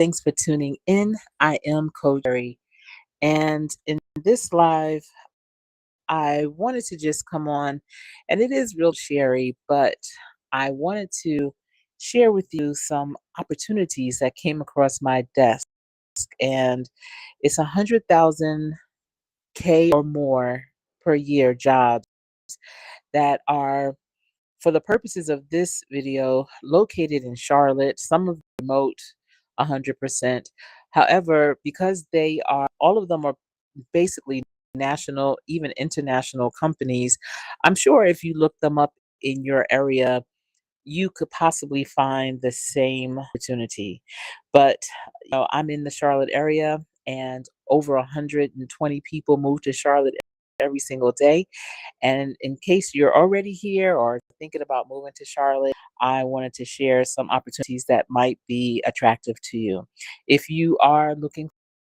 Thanks for tuning in. I am Coach Sherri, and in this live, I wanted to just come on, and it is real Sherry, but I wanted to share with you some opportunities that came across my desk, and it's 100,000 K or more per year jobs that are, for the purposes of this video, located in Charlotte, some of them remote 100%. However, because they are, all of them are basically national, even international companies, I'm sure if you look them up in your area, you could possibly find the same opportunity. But I'm in the Charlotte area, and over 120 people move to Charlotte every single day. And in case you're already here or thinking about moving to Charlotte, I wanted to share some opportunities that might be attractive to you. If you are looking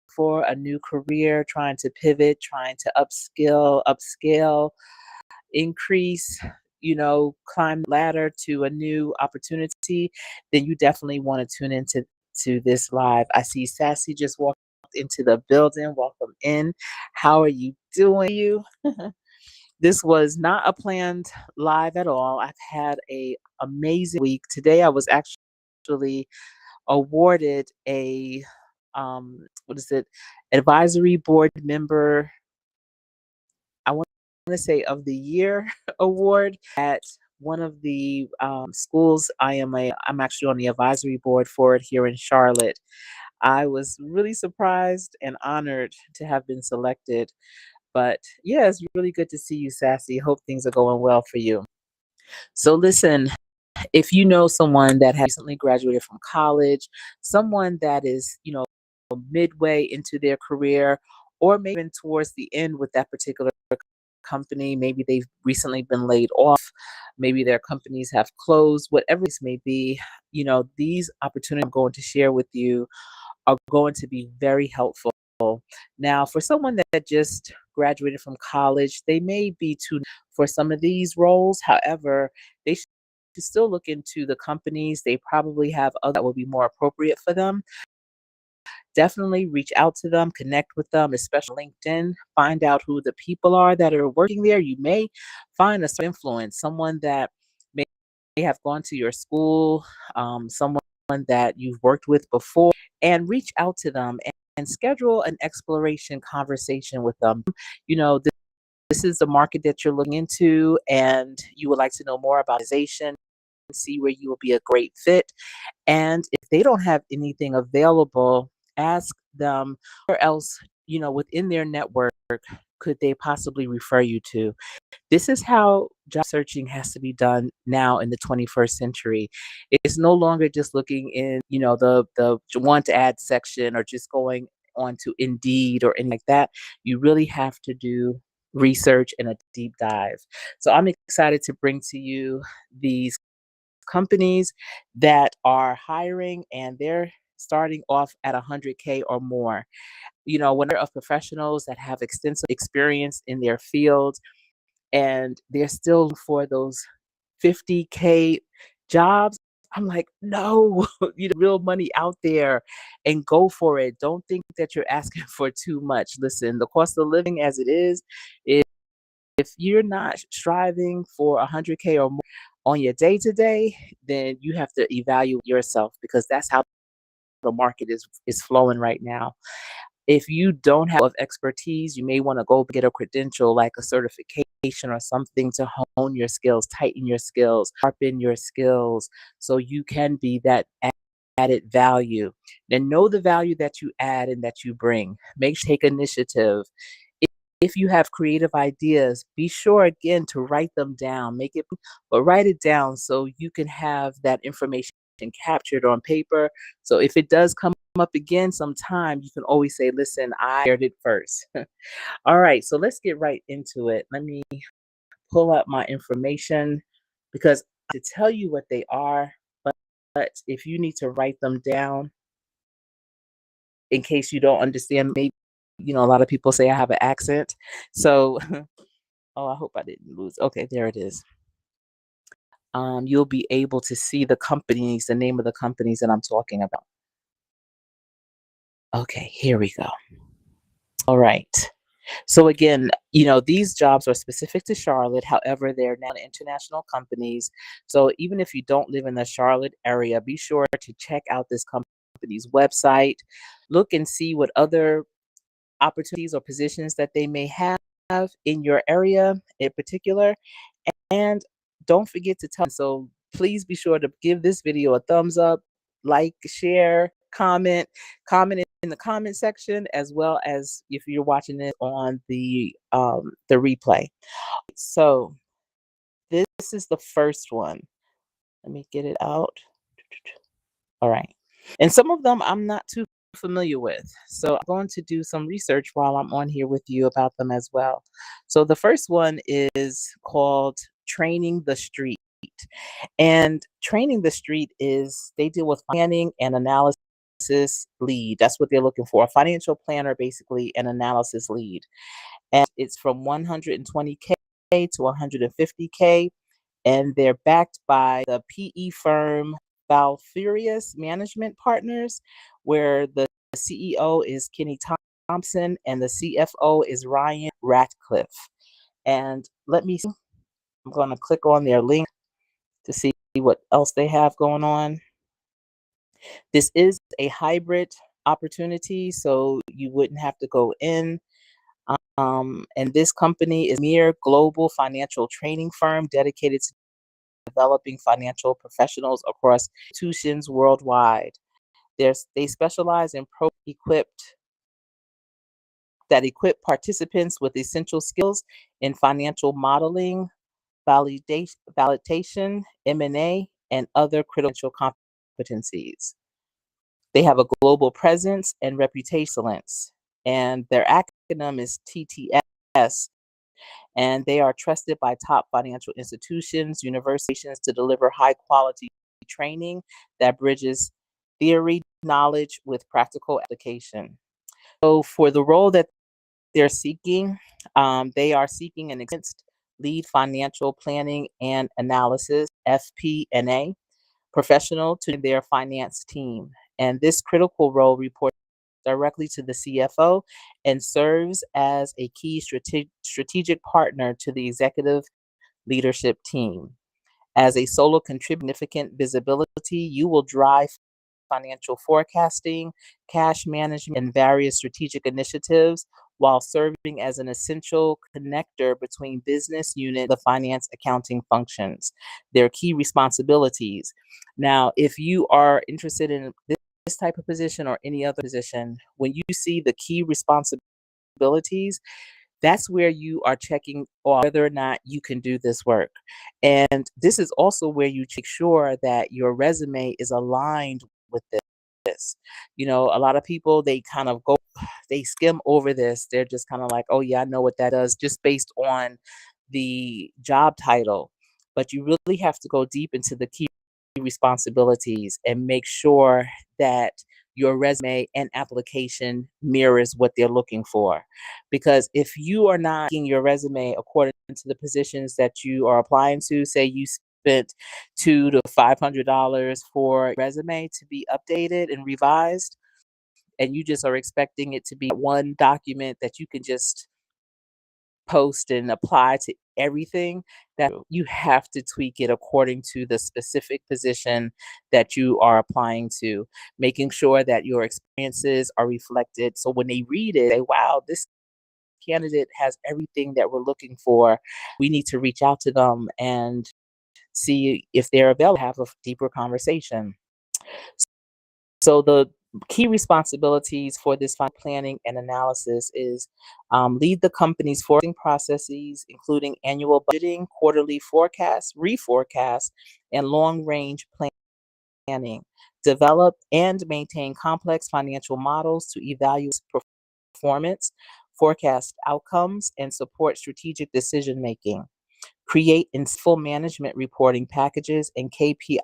for a new career, trying to pivot, trying to upscale, increase, climb the ladder to a new opportunity, then you definitely want to tune into this live. I see Sassy just walked into the building. Welcome in. How are you doing? You? This was not a planned live at all. I've had a amazing week. Today I was actually awarded a what is it? Advisory board member, I want to say of the year award at one of the schools. I'm actually on the advisory board for it here in Charlotte. I was really surprised and honored to have been selected. But yeah, it's really good to see you, Sassy. Hope things are going well for you. So listen, if you know someone that has recently graduated from college, someone that is, midway into their career, or maybe even towards the end with that particular company, maybe they've recently been laid off, maybe their companies have closed, whatever this may be, these opportunities I'm going to share with you are going to be very helpful. Now, for someone that just graduated from college, they may be too for some of these roles. However, they should still look into the companies. They probably have other that will be more appropriate for them. Definitely reach out to them, connect with them, especially LinkedIn. Find out who the people are that are working there. You may find a certain influence, someone that may have gone to your school, someone that you've worked with before, and reach out to them and schedule an exploration conversation with them. This is the market that you're looking into, and you would like to know more about organization, see where you will be a great fit. And if they don't have anything available, ask them where else, within their network, could they possibly refer you to. This is how job searching has to be done now in the 21st century. It's no longer just looking in, the want to add section or just going on to Indeed or anything like that. You really have to do research and a deep dive. So I'm excited to bring to you these companies that are hiring, and they're starting off at 100K or more. When of professionals that have extensive experience in their field, and they're still for those 50K jobs. I'm like, no, real money out there, and go for it. Don't think that you're asking for too much. Listen, the cost of living as it is, if you're not striving for 100K or more on your day to day, then you have to evaluate yourself, because that's how the market is flowing right now. If you don't have expertise, you may want to go get a credential like a certification or something to hone your skills, tighten your skills, sharpen your skills, so you can be that added value. And know the value that you add and that you bring. Make sure you take initiative. If you have creative ideas, be sure again to write them down. But write it down so you can have that information captured on paper. So if it does come up again sometime, you can always say, listen, I heard it first. All right, so let's get right into it. Let me pull up my information, because to tell you what they are, but if you need to write them down in case you don't understand, maybe, a lot of people say I have an accent. So, oh, I hope I didn't lose. Okay, there it is. You'll be able to see the companies, the name of the companies that I'm talking about. Okay, here we go. All right. So again, these jobs are specific to Charlotte. However, they're now international companies. So even if you don't live in the Charlotte area, be sure to check out this company's website. Look and see what other opportunities or positions that they may have in your area in particular. And don't forget to tell. So please be sure to give this video a thumbs up, like, share, comment in the comment section, as well as if you're watching it on the replay. So this is the first one. Let me get it out. All right. And some of them I'm not too familiar with. So I'm going to do some research while I'm on here with you about them as well. So the first one is called Training the Street. And Training the Street is they deal with planning and analysis lead. That's what they're looking for. A financial planner, basically, an analysis lead. And it's from 120K to 150K, and they're backed by the PE firm Balfurious Management Partners, where the CEO is Kenny Thompson and the CFO is Ryan Ratcliffe. And let me see. I'm going to click on their link to see what else they have going on. This is a hybrid opportunity, so you wouldn't have to go in. And this company is a mere global financial training firm dedicated to developing financial professionals across institutions worldwide. They specialize in equip participants with essential skills in financial modeling, validation, M&A, and other critical competencies. They have a global presence and reputation excellence, and their acronym is TTS, and they are trusted by top financial institutions, universities to deliver high quality training that bridges theory knowledge with practical application. So for the role that they're seeking, they are seeking an experienced lead financial planning and analysis, FP&A, professional to their finance team. And this critical role reports directly to the CFO and serves as a key strategic partner to the executive leadership team. As a solo contributor, significant visibility, you will drive financial forecasting, cash management, and various strategic initiatives while serving as an essential connector between business unit, the finance accounting functions. Their key responsibilities. Now, if you are interested in this type of position or any other position, when you see the key responsibilities, that's where you are checking whether or not you can do this work. And this is also where you make sure that your resume is aligned with this. A lot of people, they skim over this. They're just kind of like, oh, yeah, I know what that does, just based on the job title. But you really have to go deep into the key responsibilities and make sure that your resume and application mirrors what they're looking for. Because if you are not making your resume according to the positions that you are applying to, say you spent $200 to $500 for a resume to be updated and revised, and you just are expecting it to be one document that you can just post and apply to everything, that you have to tweak it according to the specific position that you are applying to, making sure that your experiences are reflected. So when they read it, they, wow, this candidate has everything that we're looking for. We need to reach out to them and see if they're available to have a deeper conversation. So the key responsibilities for this planning and analysis is lead the company's forecasting processes, including annual budgeting, quarterly forecasts, reforecast, and long-range planning. Develop and maintain complex financial models to evaluate performance, forecast outcomes, and support strategic decision-making. Create full management reporting packages and KPI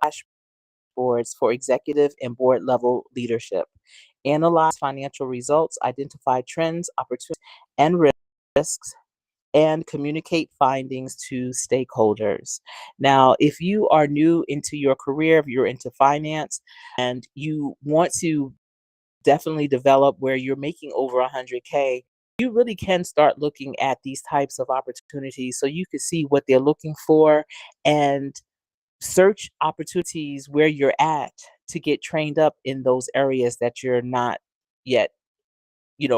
boards for executive and board level leadership. Analyze financial results, identify trends, opportunities, and risks, and communicate findings to stakeholders. Now, if you are new into your career, if you're into finance and you want to definitely develop where you're making over 100K, you really can start looking at these types of opportunities so you can see what they're looking for and search opportunities where you're at to get trained up in those areas that you're not yet,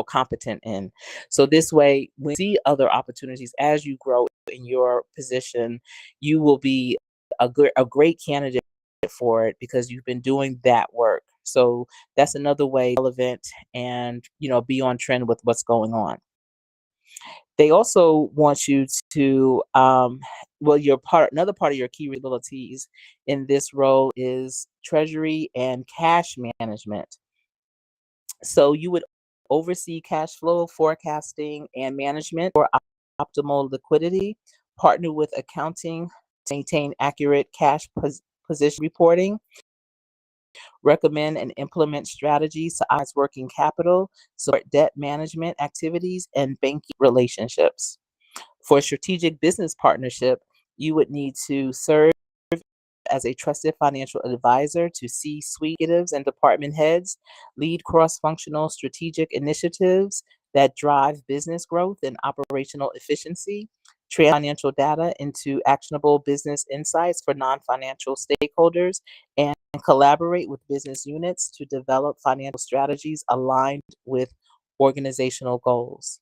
competent in. So this way, when you see other opportunities as you grow in your position, you will be a great candidate for it because you've been doing that work. So that's another way relevant and be on trend with what's going on. They also want you to, well, your part another part of your key responsibilities in this role is treasury and cash management. So you would oversee cash flow forecasting and management for optimal liquidity, partner with accounting to maintain accurate cash position reporting, recommend and implement strategies to optimize working capital, support debt management activities, and banking relationships. For strategic business partnership, you would need to serve as a trusted financial advisor to C-suite executives and department heads, lead cross-functional strategic initiatives that drive business growth and operational efficiency, translate financial data into actionable business insights for non-financial stakeholders, and collaborate with business units to develop financial strategies aligned with organizational goals.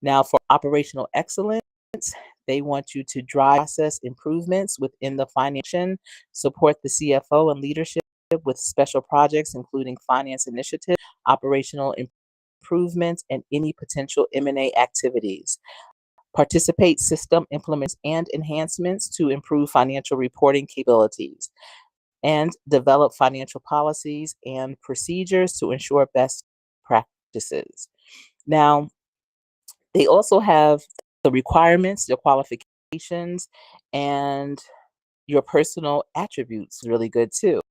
Now, for operational excellence, they want you to drive process improvements within the financial, support the CFO and leadership with special projects, including finance initiatives, operational improvements, and any potential M&A activities. Participate system implements and enhancements to improve financial reporting capabilities and develop financial policies and procedures to ensure best practices. Now, they also have the requirements, your qualifications, and your personal attributes really good too.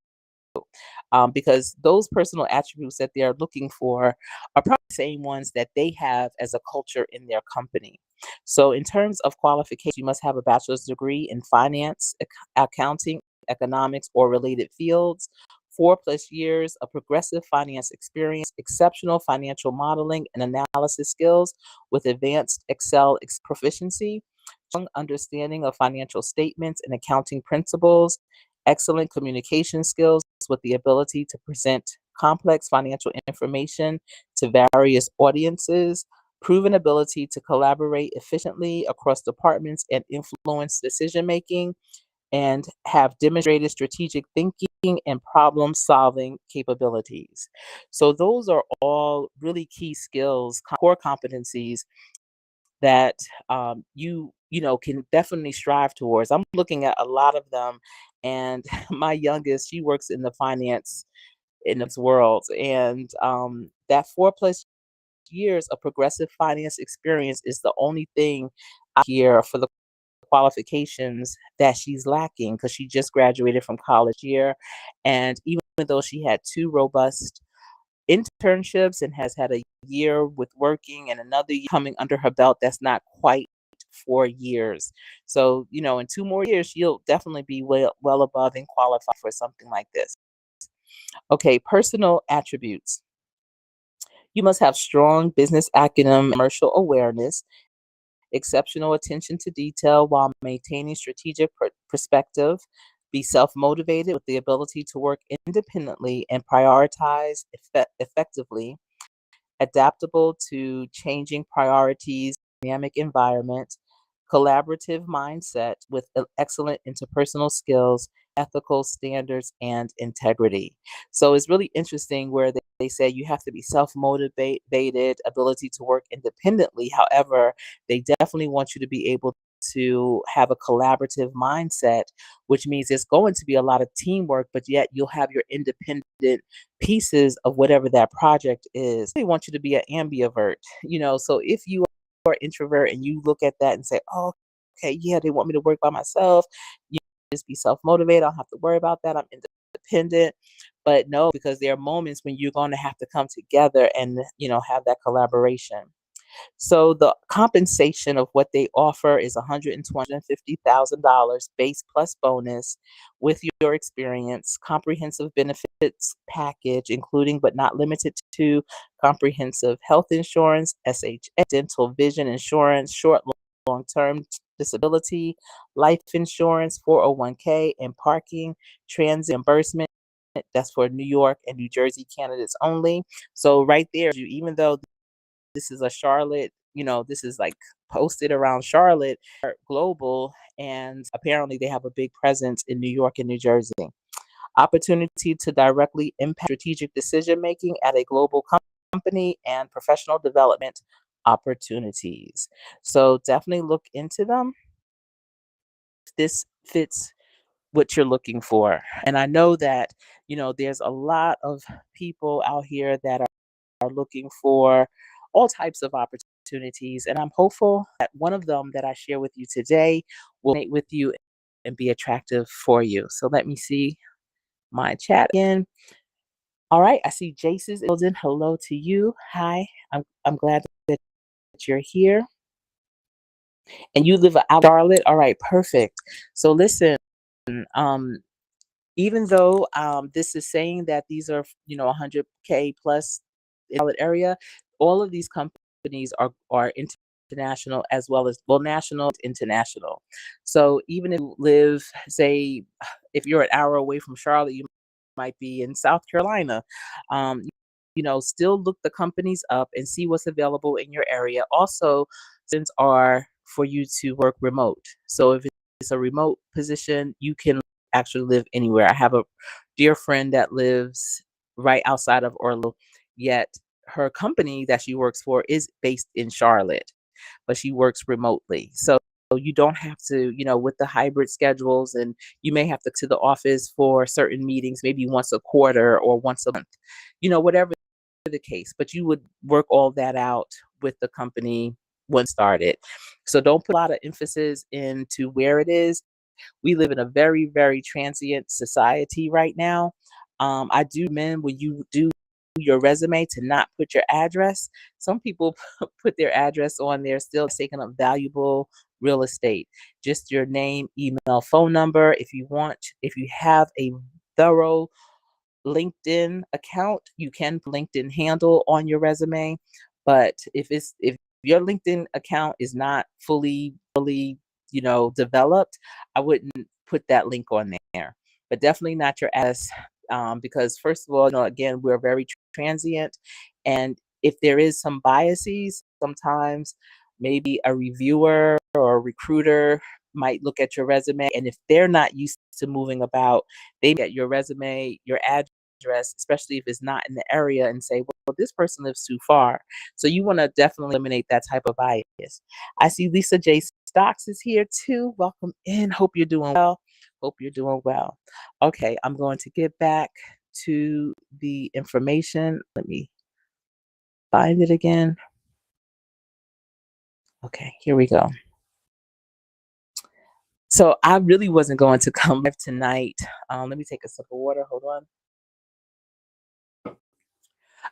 Because those personal attributes that they're looking for are probably the same ones that they have as a culture in their company. So, in terms of qualifications, you must have a bachelor's degree in finance, accounting, economics, or related fields, 4+ years of progressive finance experience, exceptional financial modeling and analysis skills with advanced Excel proficiency, strong understanding of financial statements and accounting principles, excellent communication skills with the ability to present complex financial information to various audiences, proven ability to collaborate efficiently across departments and influence decision making, and have demonstrated strategic thinking and problem solving capabilities. So, those are all really key skills, core competencies that can definitely strive towards. I'm looking at a lot of them, and my youngest, she works in the finance in this world, and that 4+ years of progressive finance experience is the only thing out here for the qualifications that she's lacking because she just graduated from college year, and even though she had two robust internships and has had a year with working and another year coming under her belt, that's not quite 4 years. So, in 2 more years, she'll definitely be well above and qualified for something like this. Okay, personal attributes. You must have strong business acumen, commercial awareness, exceptional attention to detail while maintaining strategic perspective, be self motivated with the ability to work independently and prioritize effectively, adaptable to changing priorities, dynamic environment, collaborative mindset with excellent interpersonal skills, ethical standards, and integrity. So it's really interesting where they say you have to be self motivated, ability to work independently. However, they definitely want you to be able to have a collaborative mindset, which means it's going to be a lot of teamwork, but yet you'll have your independent pieces of whatever that project is. They want you to be an ambivert, so if you are introvert and you look at that and say, oh, okay, yeah, they want me to work by myself, you just be self-motivated, I don't have to worry about that, I'm independent. But no, because there are moments when you're going to have to come together and have that collaboration. So the compensation of what they offer is $150,000 base plus bonus with your experience, comprehensive benefits package, including but not limited to comprehensive health insurance, SHA, dental vision insurance, short, long term disability, life insurance, 401k, and parking, transit reimbursement. That's for New York and New Jersey candidates only. So right there, even though this is a Charlotte, this is like posted around Charlotte, global, and apparently they have a big presence in New York and New Jersey. Opportunity to directly impact strategic decision making at a global company and professional development opportunities. So definitely look into them. This fits what you're looking for. And I know that, there's a lot of people out here that are looking for all types of opportunities. And I'm hopeful that one of them that I share with you today will mate with you and be attractive for you. So let me see my chat again. All right, I see Jace's building. Hello to you. Hi, I'm glad that you're here. And you live out in Charlotte. All right, perfect. So listen, um, even though this is saying that these are 100K plus in the area, all of these companies are international as well as, well, national, international. So even if you live, say, if you're an hour away from Charlotte, you might be in South Carolina. um, still look the companies up and see what's available in your area. Also, since are for you to work remote. So if it's a remote position, you can actually live anywhere. I have a dear friend that lives right outside of Orlando, yet her company that she works for is based in Charlotte, but she works remotely. So you don't have to, with the hybrid schedules, and you may have to the office for certain meetings, maybe once a quarter or once a month, whatever the case, but you would work all that out with the company when started. So don't put a lot of emphasis into where it is. We live in a very, very transient society right now. I do recommend when you do your resume to not put your address. Some people put their address on there, still taking up valuable real estate. Just your name, email, phone number. If you have a thorough LinkedIn account, you can put LinkedIn handle on your resume. But if your LinkedIn account is not fully developed, I wouldn't put that link on there. But definitely not your address, because first of all, again, we're very transient, and if there is some biases, sometimes maybe a reviewer or a recruiter might look at your resume, and if they're not used to moving about, they get your resume, your address, especially if it's not in the area, and say, well, this person lives too far. So you want to definitely eliminate that type of bias. I see Lisa J. Stocks is here too. Welcome in. Hope you're doing well. Hope you're doing well. Okay, I'm going to get back to the information. Let me find it again. Okay, here we go. So I really wasn't going to come live tonight. Let me take a sip of water. Hold on.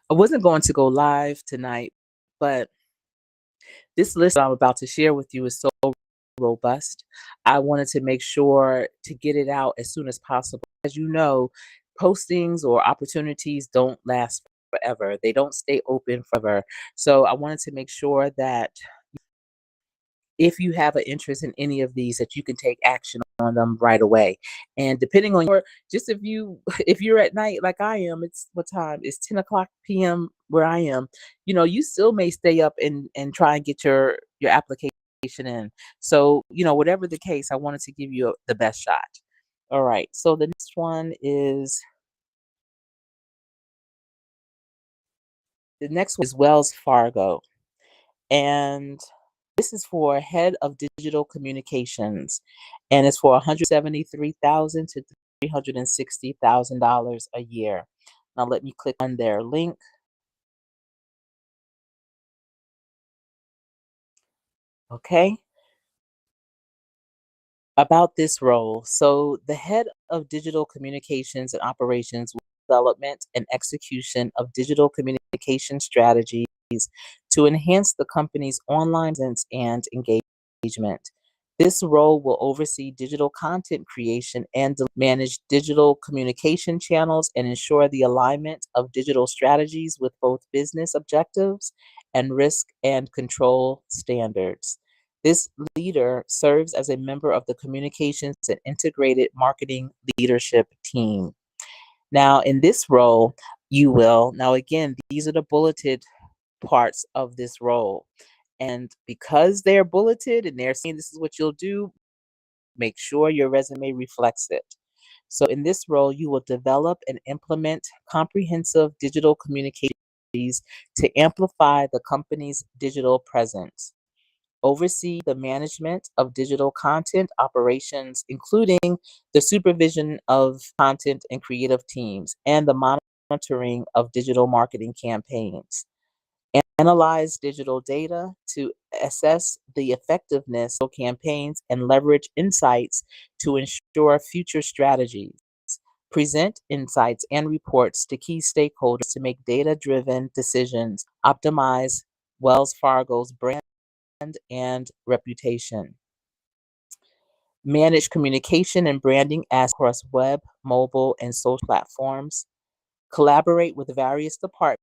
I wasn't going to go live tonight, but this list I'm about to share with you is so robust. I wanted to make sure to get it out as soon as possible. As you know, postings or opportunities don't last forever. They don't stay open forever. So I wanted to make sure that if you have an interest in any of these, that you can take action on them right away. And depending on your, just if you're at night like I am, it's what time? It's 10 o'clock p.m. where I am. You still may stay up and try and get your application in. So, whatever the case, I wanted to give you the best shot. All right. So the next one is Wells Fargo. And this is for head of digital communications, and it's for $173,000 to $360,000 a year. Now let me click on their link. Okay. About this role. So the head of digital communications and operations, development and execution of digital communication strategy to enhance the company's online presence and engagement. This role will oversee digital content creation and manage digital communication channels and ensure the alignment of digital strategies with both business objectives and risk and control standards. This leader serves as a member of the communications and integrated marketing leadership team. Now, in this role, now again, these are the bulleted parts of this role. And because they're bulleted and they're saying this is what you'll do, make sure your resume reflects it. So, in this role, you will develop and implement comprehensive digital communications to amplify the company's digital presence, oversee the management of digital content operations, including the supervision of content and creative teams, and the monitoring of digital marketing campaigns. Analyze digital data to assess the effectiveness of campaigns and leverage insights to ensure future strategies. Present insights and reports to key stakeholders to make data driven decisions, optimize Wells Fargo's brand and reputation. Manage communication and branding as across web, mobile, and social platforms. Collaborate with various departments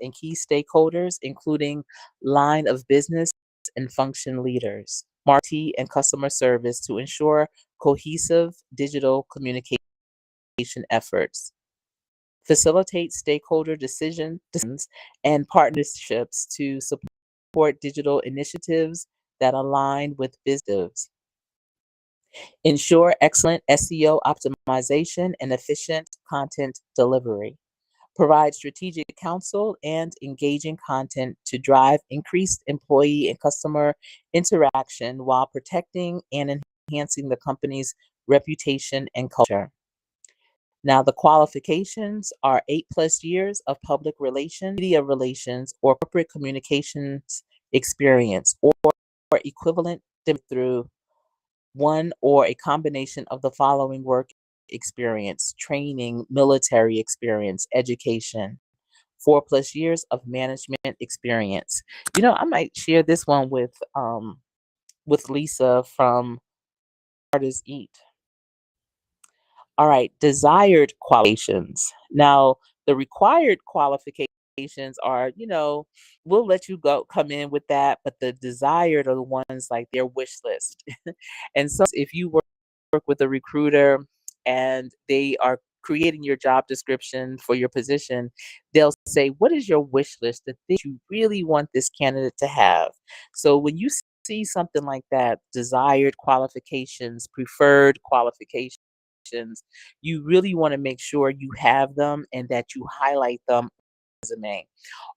and key stakeholders, including line of business and function leaders, marketing and customer service to ensure cohesive digital communication efforts. Facilitate stakeholder decisions and partnerships to support digital initiatives that align with business. Ensure excellent SEO optimization and efficient content delivery. Provide strategic counsel and engaging content to drive increased employee and customer interaction while protecting and enhancing the company's reputation and culture. Now, the qualifications are 8+ years of public relations, media relations, or corporate communications experience, or equivalent through one or a combination of the following work experience: training, military experience, education. 4+ years of management experience. I might share this one with Lisa from Artists Eat. All right, desired qualifications. Now, the required qualifications are, we'll let you come in with that, but the desired are the ones like their wish list. And so if you work with a recruiter and they are creating your job description for your position, they'll say, what is your wish list, the things you really want this candidate to have? So when you see something like that, desired qualifications, preferred qualifications, you really want to make sure you have them and that you highlight them on your resume.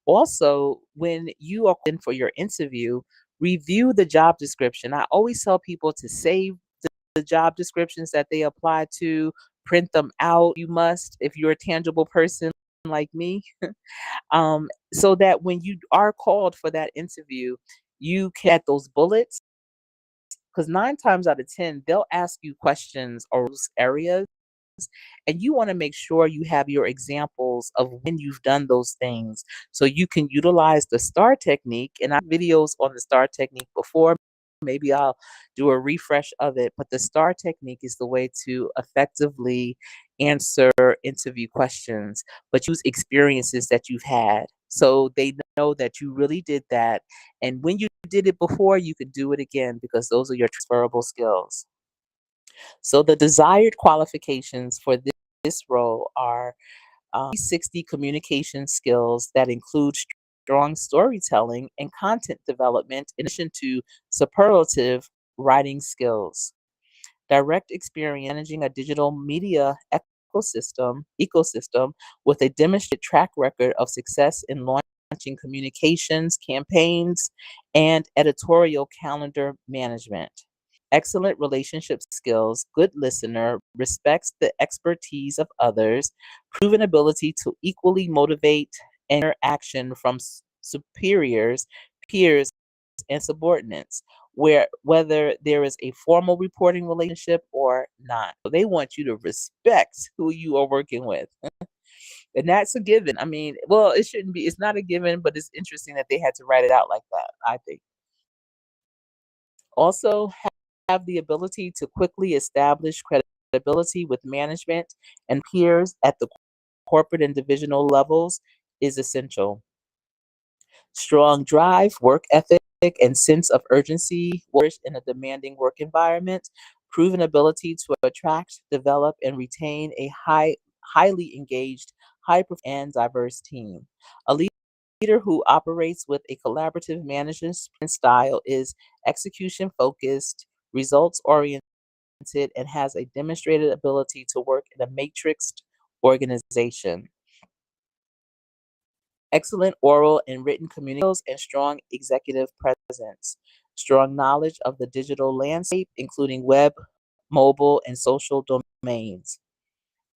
Also, when you are in for your interview, review the job description. I always tell people to save the job descriptions that they apply to, print them out. You must, if you're a tangible person like me, so that when you are called for that interview, you can get those bullets. Because 9 times out of 10, they'll ask you questions or those areas, and you want to make sure you have your examples of when you've done those things so you can utilize the STAR technique. And I have videos on the STAR technique before. Maybe I'll do a refresh of it, but the STAR technique is the way to effectively answer interview questions, but use experiences that you've had so they know that you really did that. And when you did it before, you could do it again because those are your transferable skills. So the desired qualifications for this role are 60 communication skills that include strong storytelling and content development, in addition to superlative writing skills. Direct experience managing a digital media ecosystem with a demonstrated track record of success in launching communications, campaigns, and editorial calendar management. Excellent relationship skills, good listener, respects the expertise of others, proven ability to equally motivate interaction from superiors, peers, and subordinates, whether there is a formal reporting relationship or not. They want you to respect who you are working with. And that's a given. I mean, well, it shouldn't be. It's not a given, but it's interesting that they had to write it out like that, I think. Also, have the ability to quickly establish credibility with management and peers at the corporate and divisional levels is essential. Strong drive, work ethic, and sense of urgency will flourish in a demanding work environment. Proven ability to attract, develop, and retain a highly engaged, and diverse team. A leader who operates with a collaborative management style is execution focused, results oriented, and has a demonstrated ability to work in a matrixed organization. Excellent oral and written communication skills and strong executive presence. Strong knowledge of the digital landscape, including web, mobile, and social domains.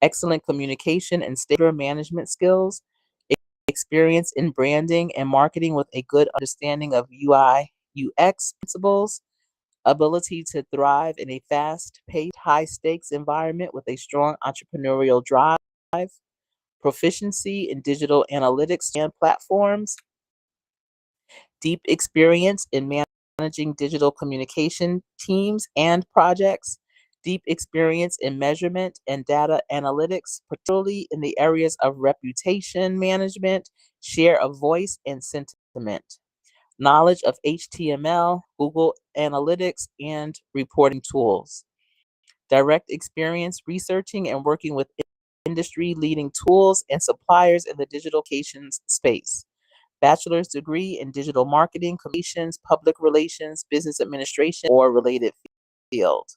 Excellent communication and stakeholder management skills. Experience in branding and marketing with a good understanding of UI, UX principles. Ability to thrive in a fast paced, high stakes environment with a strong entrepreneurial drive. Proficiency in digital analytics and platforms. Deep experience in managing digital communication teams and projects. Deep experience in measurement and data analytics, particularly in the areas of reputation management, share of voice, and sentiment. Knowledge of HTML, Google Analytics, and reporting tools. Direct experience researching and working with industry leading tools and suppliers in the digital communications space. Bachelor's degree in digital marketing, communications, public relations, business administration, or related field.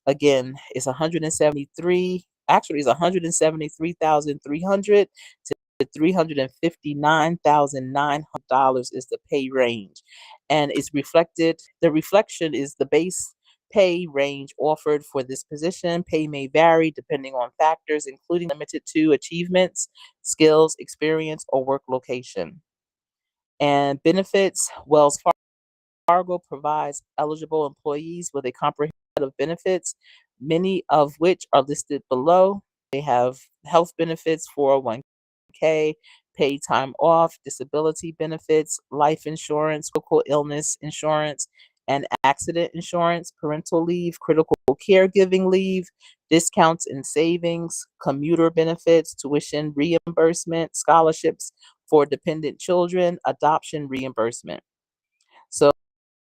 Again, it's 173, actually it's 173,300 to $359,900 is the pay range. And it's reflected, the reflection is the base pay range offered for this position. Pay may vary depending on factors, including limited to achievements, skills, experience, or work location. And benefits, Wells Fargo provides eligible employees with a comprehensive set of benefits, many of which are listed below. They have health benefits, 401k, paid time off, disability benefits, life insurance, critical illness insurance, and accident insurance, parental leave, critical caregiving leave, discounts and savings, commuter benefits, tuition reimbursement, scholarships for dependent children, adoption reimbursement. So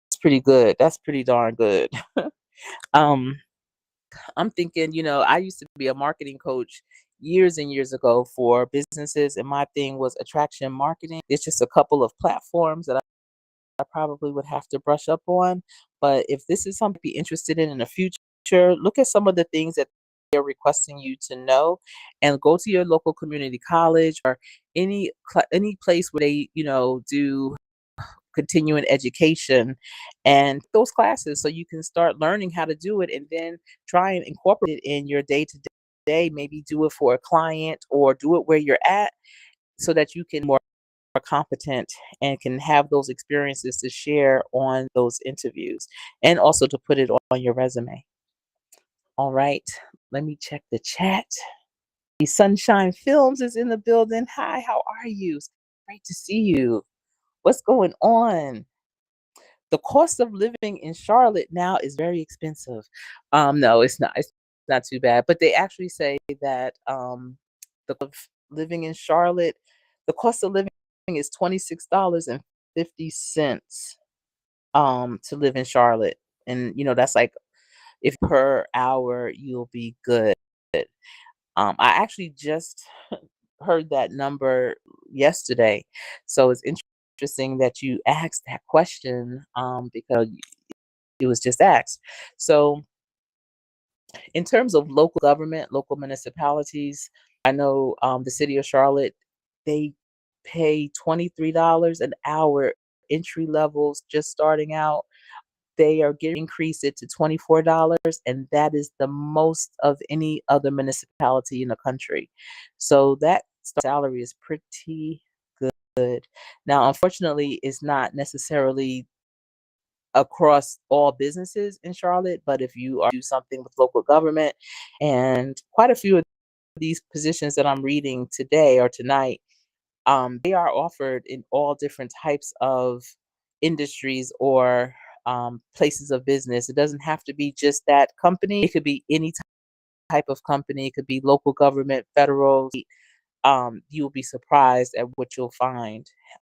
it's pretty good. That's pretty darn good. um, I'm thinking, I used to be a marketing coach years and years ago for businesses, and my thing was attraction marketing. It's just a couple of platforms that I probably would have to brush up on. But if this is something to be interested in the future, look at some of the things that they're requesting you to know, and go to your local community college or any place where they, do continuing education and those classes, so you can start learning how to do it and then try and incorporate it in your day to day. Maybe do it for a client or do it where you're at, so that you can more competent and can have those experiences to share on those interviews, and also to put it on your resume. All right, let me check the chat. The Sunshine Films is in the building. Hi, how are you? It's great to see you. What's going on? The cost of living in Charlotte now is very expensive. No, it's not. It's not too bad. But they actually say that the cost of living in Charlotte, the cost of living is $26.50 to live in Charlotte. And that's like, if per hour you'll be good. I actually just heard that number yesterday. So it's interesting that you asked that question, because it was just asked. So, in terms of local government, local municipalities, I know the city of Charlotte, they pay $23 an hour entry levels just starting out. They are getting increase it to $24, and that is the most of any other municipality in the country. So that salary is pretty good. Now, unfortunately, it's not necessarily across all businesses in Charlotte, but if you are do something with local government, and quite a few of these positions that I'm reading today or tonight, they are offered in all different types of industries or places of business. It doesn't have to be just that company. It could be any type of company. It could be local government, federal. You'll be surprised at what you'll find.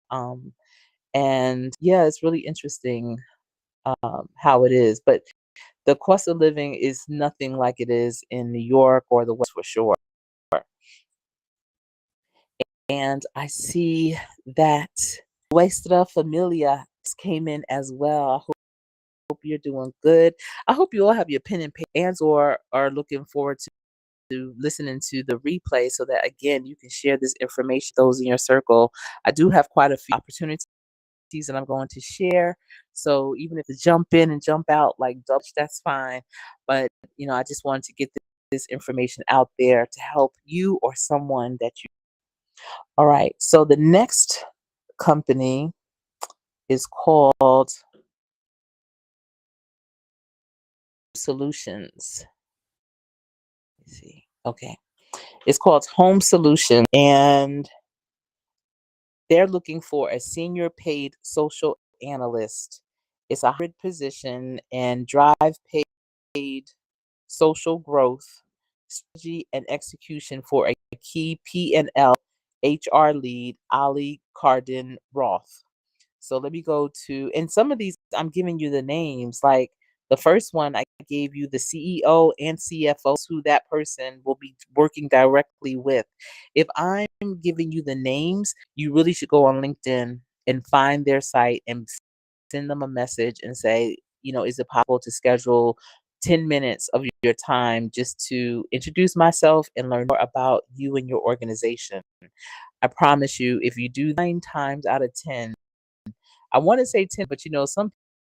Um, and yeah, it's really interesting how it is. But the cost of living is nothing like it is in New York or the West for sure. And I see that Nuestra Familia came in as well. I hope you're doing good. I hope you all have your pen and paper and or are looking forward to listening to the replay so that again you can share this information with those in your circle. I do have quite a few opportunities that I'm going to share. So even if it's jump in and jump out like Dutch, that's fine. But I just wanted to get this information out there to help you or someone that you. All right. So the next company is called Solutions. Let's see. Okay. It's called Home Solutions, and they're looking for a senior paid social analyst. It's a hybrid position and drive paid social growth, strategy, and execution for a key P&L HR lead, Ali Cardin Roth. So let me go to, and some of these I'm giving you the names. Like the first one, I gave you the CEO and CFO, who that person will be working directly with. If I'm giving you the names, you really should go on LinkedIn and find their site and send them a message and say, is it possible to schedule 10 minutes of your time just to introduce myself and learn more about you and your organization? I promise you, if you do 9 times out of 10, I want to say 10, but some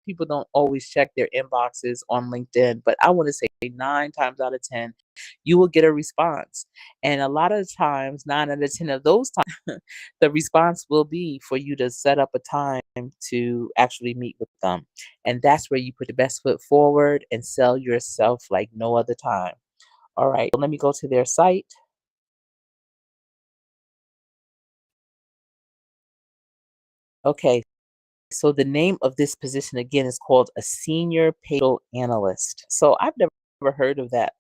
people don't always check their inboxes on LinkedIn. But I want to say 9 times out of 10, you will get a response. And a lot of times, 9 out of 10 of those times, the response will be for you to set up a time to actually meet with them. And that's where you put your best foot forward and sell yourself like no other time. All right, let me go to their site. Okay, so the name of this position again is called a senior payroll analyst. So I've never heard of that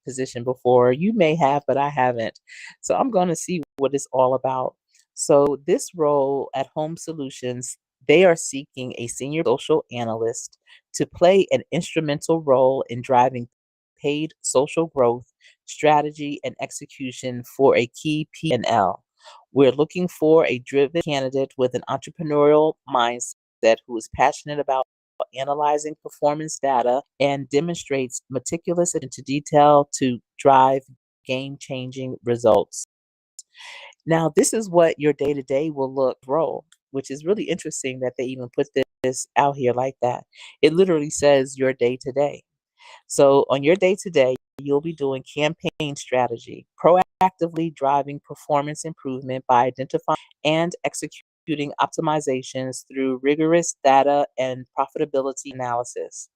position before. You may have, but I haven't. So I'm going to see what it's all about. So this role at Home Solutions, they are seeking a senior social analyst to play an instrumental role in driving paid social growth, strategy, and execution for a key P&L. We're looking for a driven candidate with an entrepreneurial mindset who is passionate about analyzing performance data and demonstrates meticulous attention to detail to drive game changing results. Now, this is what your day to day will look role, which is really interesting that they even put this out here like that. It literally says your day to day. So on your day to day, you'll be doing campaign strategy, proactively driving performance improvement by identifying and executing optimizations through rigorous data and profitability analysis.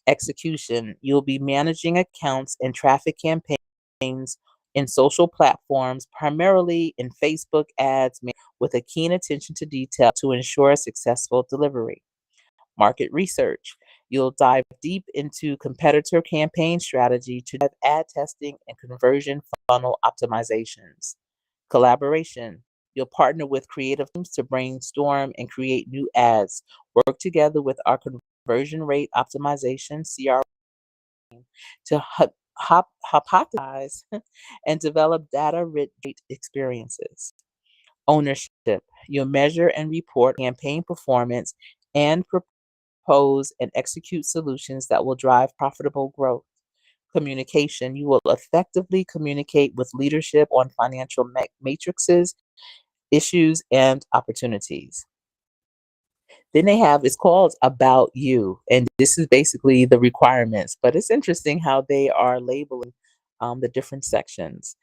Execution, you'll be managing accounts and traffic campaigns in social platforms, primarily in Facebook ads, with a keen attention to detail to ensure a successful delivery. Market research. You'll dive deep into competitor campaign strategy to drive ad testing and conversion funnel optimizations. Collaboration. You'll partner with creative teams to brainstorm and create new ads. Work together with our conversion rate optimization CR to hypothesize and develop data rich experiences. Ownership. You'll measure and report campaign performance and propose and execute solutions that will drive profitable growth. Communication. You will effectively communicate with leadership on financial matrices, issues, and opportunities. Then they have, it's called About You. And this is basically the requirements, but it's interesting how they are labeling the different sections.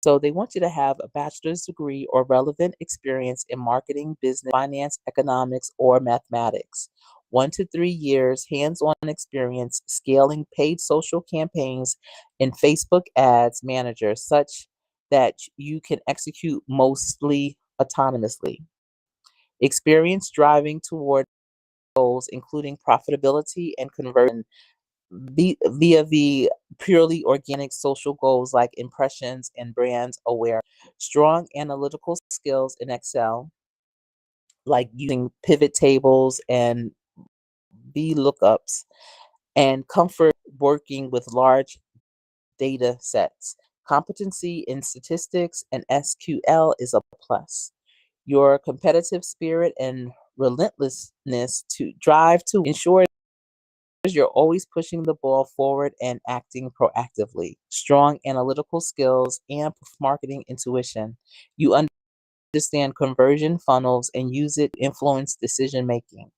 So they want you to have a bachelor's degree or relevant experience in marketing, business, finance, economics, or mathematics. 1 to 3 years hands-on experience scaling paid social campaigns and Facebook ads manager such that you can execute mostly autonomously. Experience driving toward goals, including profitability and conversion via the purely organic social goals like impressions and brand awareness. Strong analytical skills in Excel, like using pivot tables and VLOOKUPs, and comfort working with large data sets. Competency in statistics and SQL is a plus. Your competitive spirit and relentlessness to drive to ensure you're always pushing the ball forward and acting proactively. Strong analytical skills and marketing intuition. You understand conversion funnels and use it to influence decision making.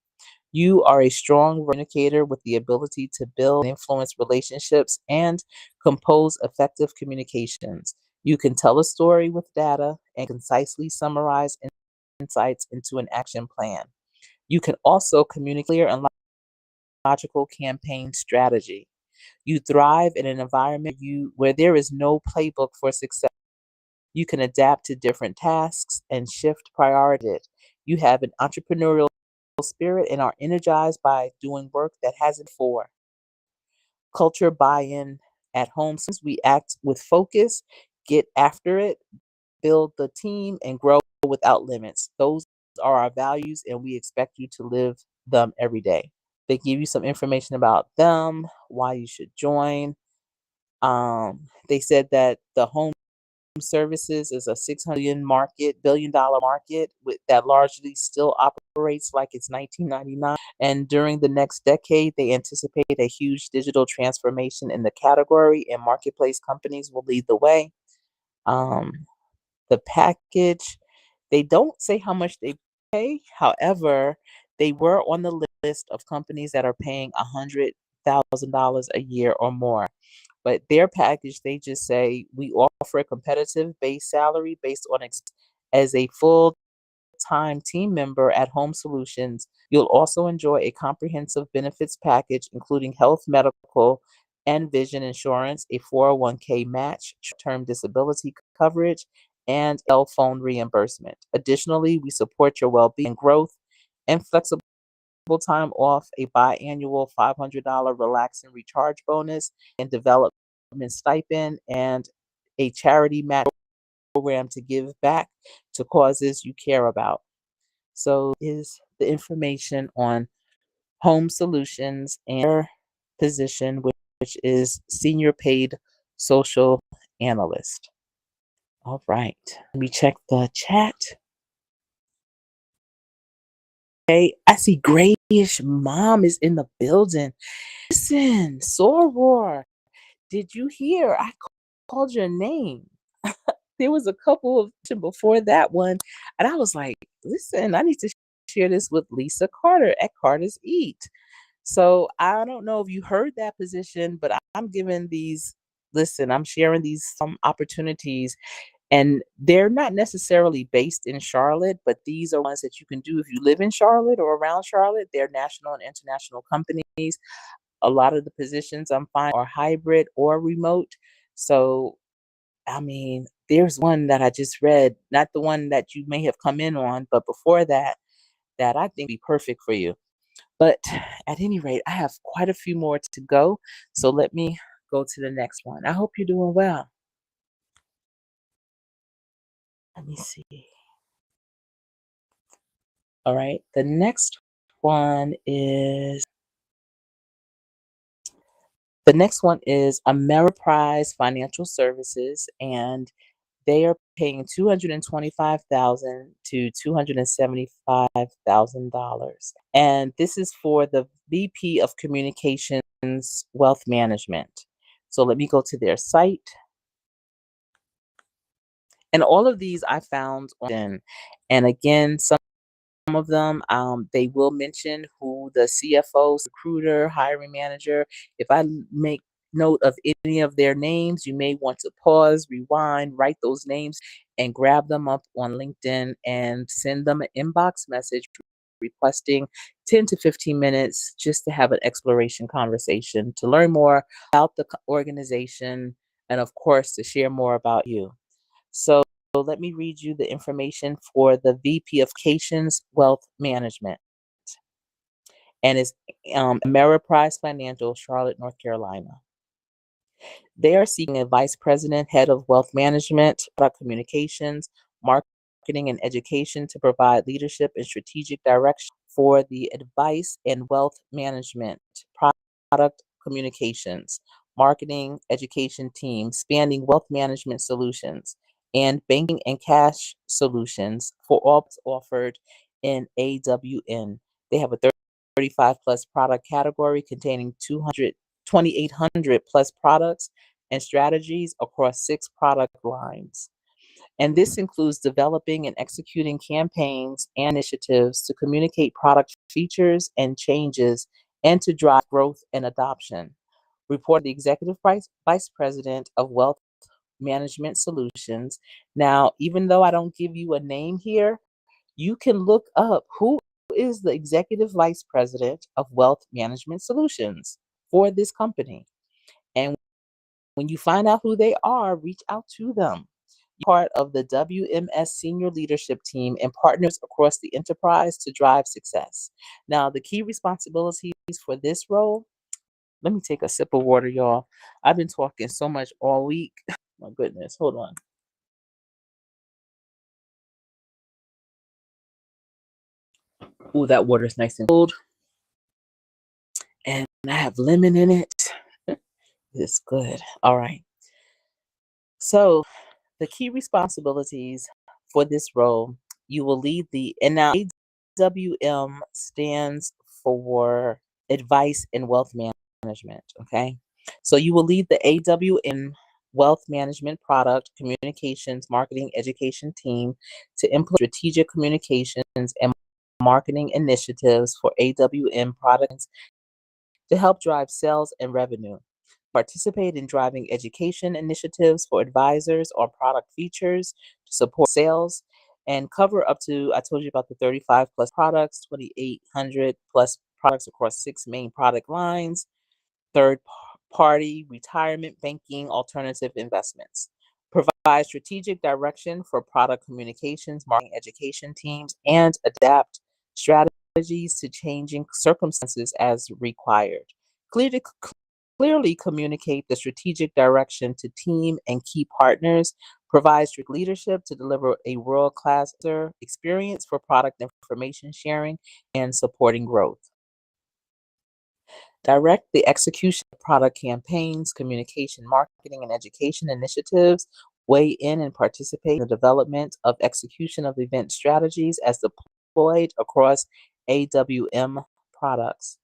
You are a strong communicator with the ability to build and influence relationships and compose effective communications. You can tell a story with data and concisely summarize insights into an action plan. You can also communicate clear and logical campaign strategy. You thrive in an environment where there is no playbook for success. You can adapt to different tasks and shift priorities. You have an entrepreneurial spirit and are energized by doing work that hasn't before. Culture buy-in at home. Since we act with focus, get after it, build the team, and grow without limits. Those are our values, and we expect you to live them every day. They give you some information about them, why you should join. They said that the home services is a 600 billion dollar market that largely still operates like it's 1999. And during the next decade, they anticipate a huge digital transformation in the category, and marketplace companies will lead the way. Um, the package, they don't say how much they pay. However, they were on the list of companies that are paying $100,000 a year or more. But their package, they just say we offer a competitive base salary based on as a full-time team member at Home Solutions. You'll also enjoy a comprehensive benefits package, including health, medical, and vision insurance, a 401k match, short-term disability coverage, and cell phone reimbursement. Additionally, we support your well-being and growth and flexible time off, a biannual $500 relax and recharge bonus, and development stipend, and a charity match program to give back to causes you care about. So is the information on Home Solutions and their position, which is senior paid social analyst. All right. Let me check the chat. Hey, I see Grayish Mom is in the building. Listen, Soror, did you hear? I called your name. There was a couple of before that one, and I was like, listen, I need to share this with Lisa Carter at Carter's Eat. So I don't know if you heard that position, but I'm giving these, listen, I'm sharing these some opportunities, and they're not necessarily based in Charlotte, but these are ones that you can do if you live in Charlotte or around Charlotte. They're national and international companies. A lot of the positions I'm finding are hybrid or remote. So, I mean, there's one that I just read, not the one that you may have come in on, but before that, that I think be perfect for you. But at any rate, I have quite a few more to go. So let me go to the next one. I hope you're doing well. Let me see. All right. The next one is Ameriprise Financial Services, and they are paying $225,000 to $275,000. And this is for the VP of Communications Wealth Management. So let me go to their site. And all of these I found on, and again, some of them, they will mention who the CFO, recruiter, hiring manager. If I make note of any of their names, you may want to pause, rewind, write those names, and grab them up on LinkedIn and send them an inbox message requesting 10 to 15 minutes just to have an exploration conversation, to learn more about the organization, and of course, to share more about you. So let me read you the information for the VP of Communications Wealth Management, and it's Ameriprise Financial, Charlotte, North Carolina. They are seeking a vice president, head of wealth management, product communications, marketing, and education to provide leadership and strategic direction for the advice and wealth management, product communications, marketing, education team, spanning wealth management solutions and banking and cash solutions for all offered in AWN. They have a 35 plus product category containing 2,800 plus products and strategies across 6 product lines. And this includes developing and executing campaigns and initiatives to communicate product features and changes and to drive growth and adoption. Report the Executive Vice President of Wealth Management Solutions. Now, even though I don't give you a name here, you can look up who is the Executive Vice President of Wealth Management Solutions for this company. And when you find out who they are, reach out to them. You're part of the WMS senior leadership team and partners across the enterprise to drive success. Now, the key responsibilities for this role, let me take a sip of water, y'all. I've been talking so much all week. My goodness, hold on. Ooh, that water is nice and cold. And I have lemon in it. It's good. All right. So, the key responsibilities for this role, you will lead the, and now AWM stands for Advice and Wealth Management. Okay. So, you will lead the AWM Wealth Management Product Communications Marketing Education team to implement strategic communications and marketing initiatives for AWM products to help drive sales and revenue. Participate in driving education initiatives for advisors on product features to support sales and cover up to, I told you about the 35 plus products, 2,800 plus products across 6 main product lines, third party, retirement, banking, alternative investments. Provide strategic direction for product communications, marketing, education teams, and adapt strategies to changing circumstances as required. Clearly, clearly communicate the strategic direction to team and key partners, provide strict leadership to deliver a world-class experience for product information sharing and supporting growth. Direct the execution of product campaigns, communication, marketing, and education initiatives. Weigh in and participate in the development of execution of event strategies as deployed across AWM products.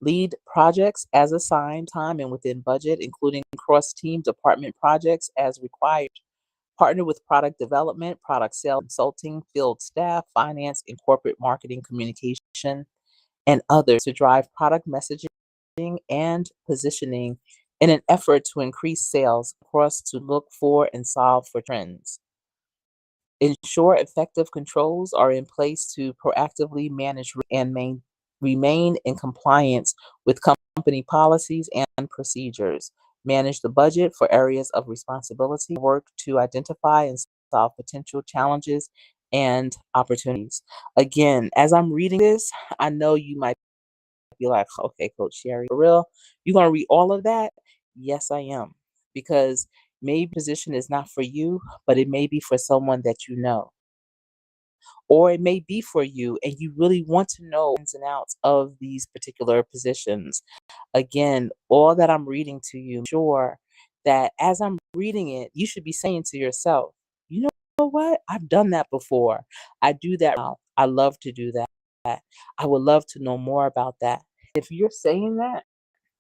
Lead projects as assigned time and within budget, including cross-team department projects as required. Partner with product development, product sales, consulting, field staff, finance, and corporate marketing communication, and others to drive product messaging and positioning in an effort to increase sales across to look for and solve for trends. Ensure effective controls are in place to proactively manage and remain in compliance with company policies and procedures. Manage the budget for areas of responsibility. Work to identify and solve potential challenges and opportunities. Again, as I'm reading this, I know you might be like, okay, Coach Sherri, for real? You gonna read all of that? Yes, I am. Because maybe position is not for you, but it may be for someone that you know. Or it may be for you and you really want to know ins and outs of these particular positions. Again, all that I'm reading to you, sure that as I'm reading it, you should be saying to yourself, you know what? I've done that before. I do that now. I love to do that. I would love to know more about that. If you're saying that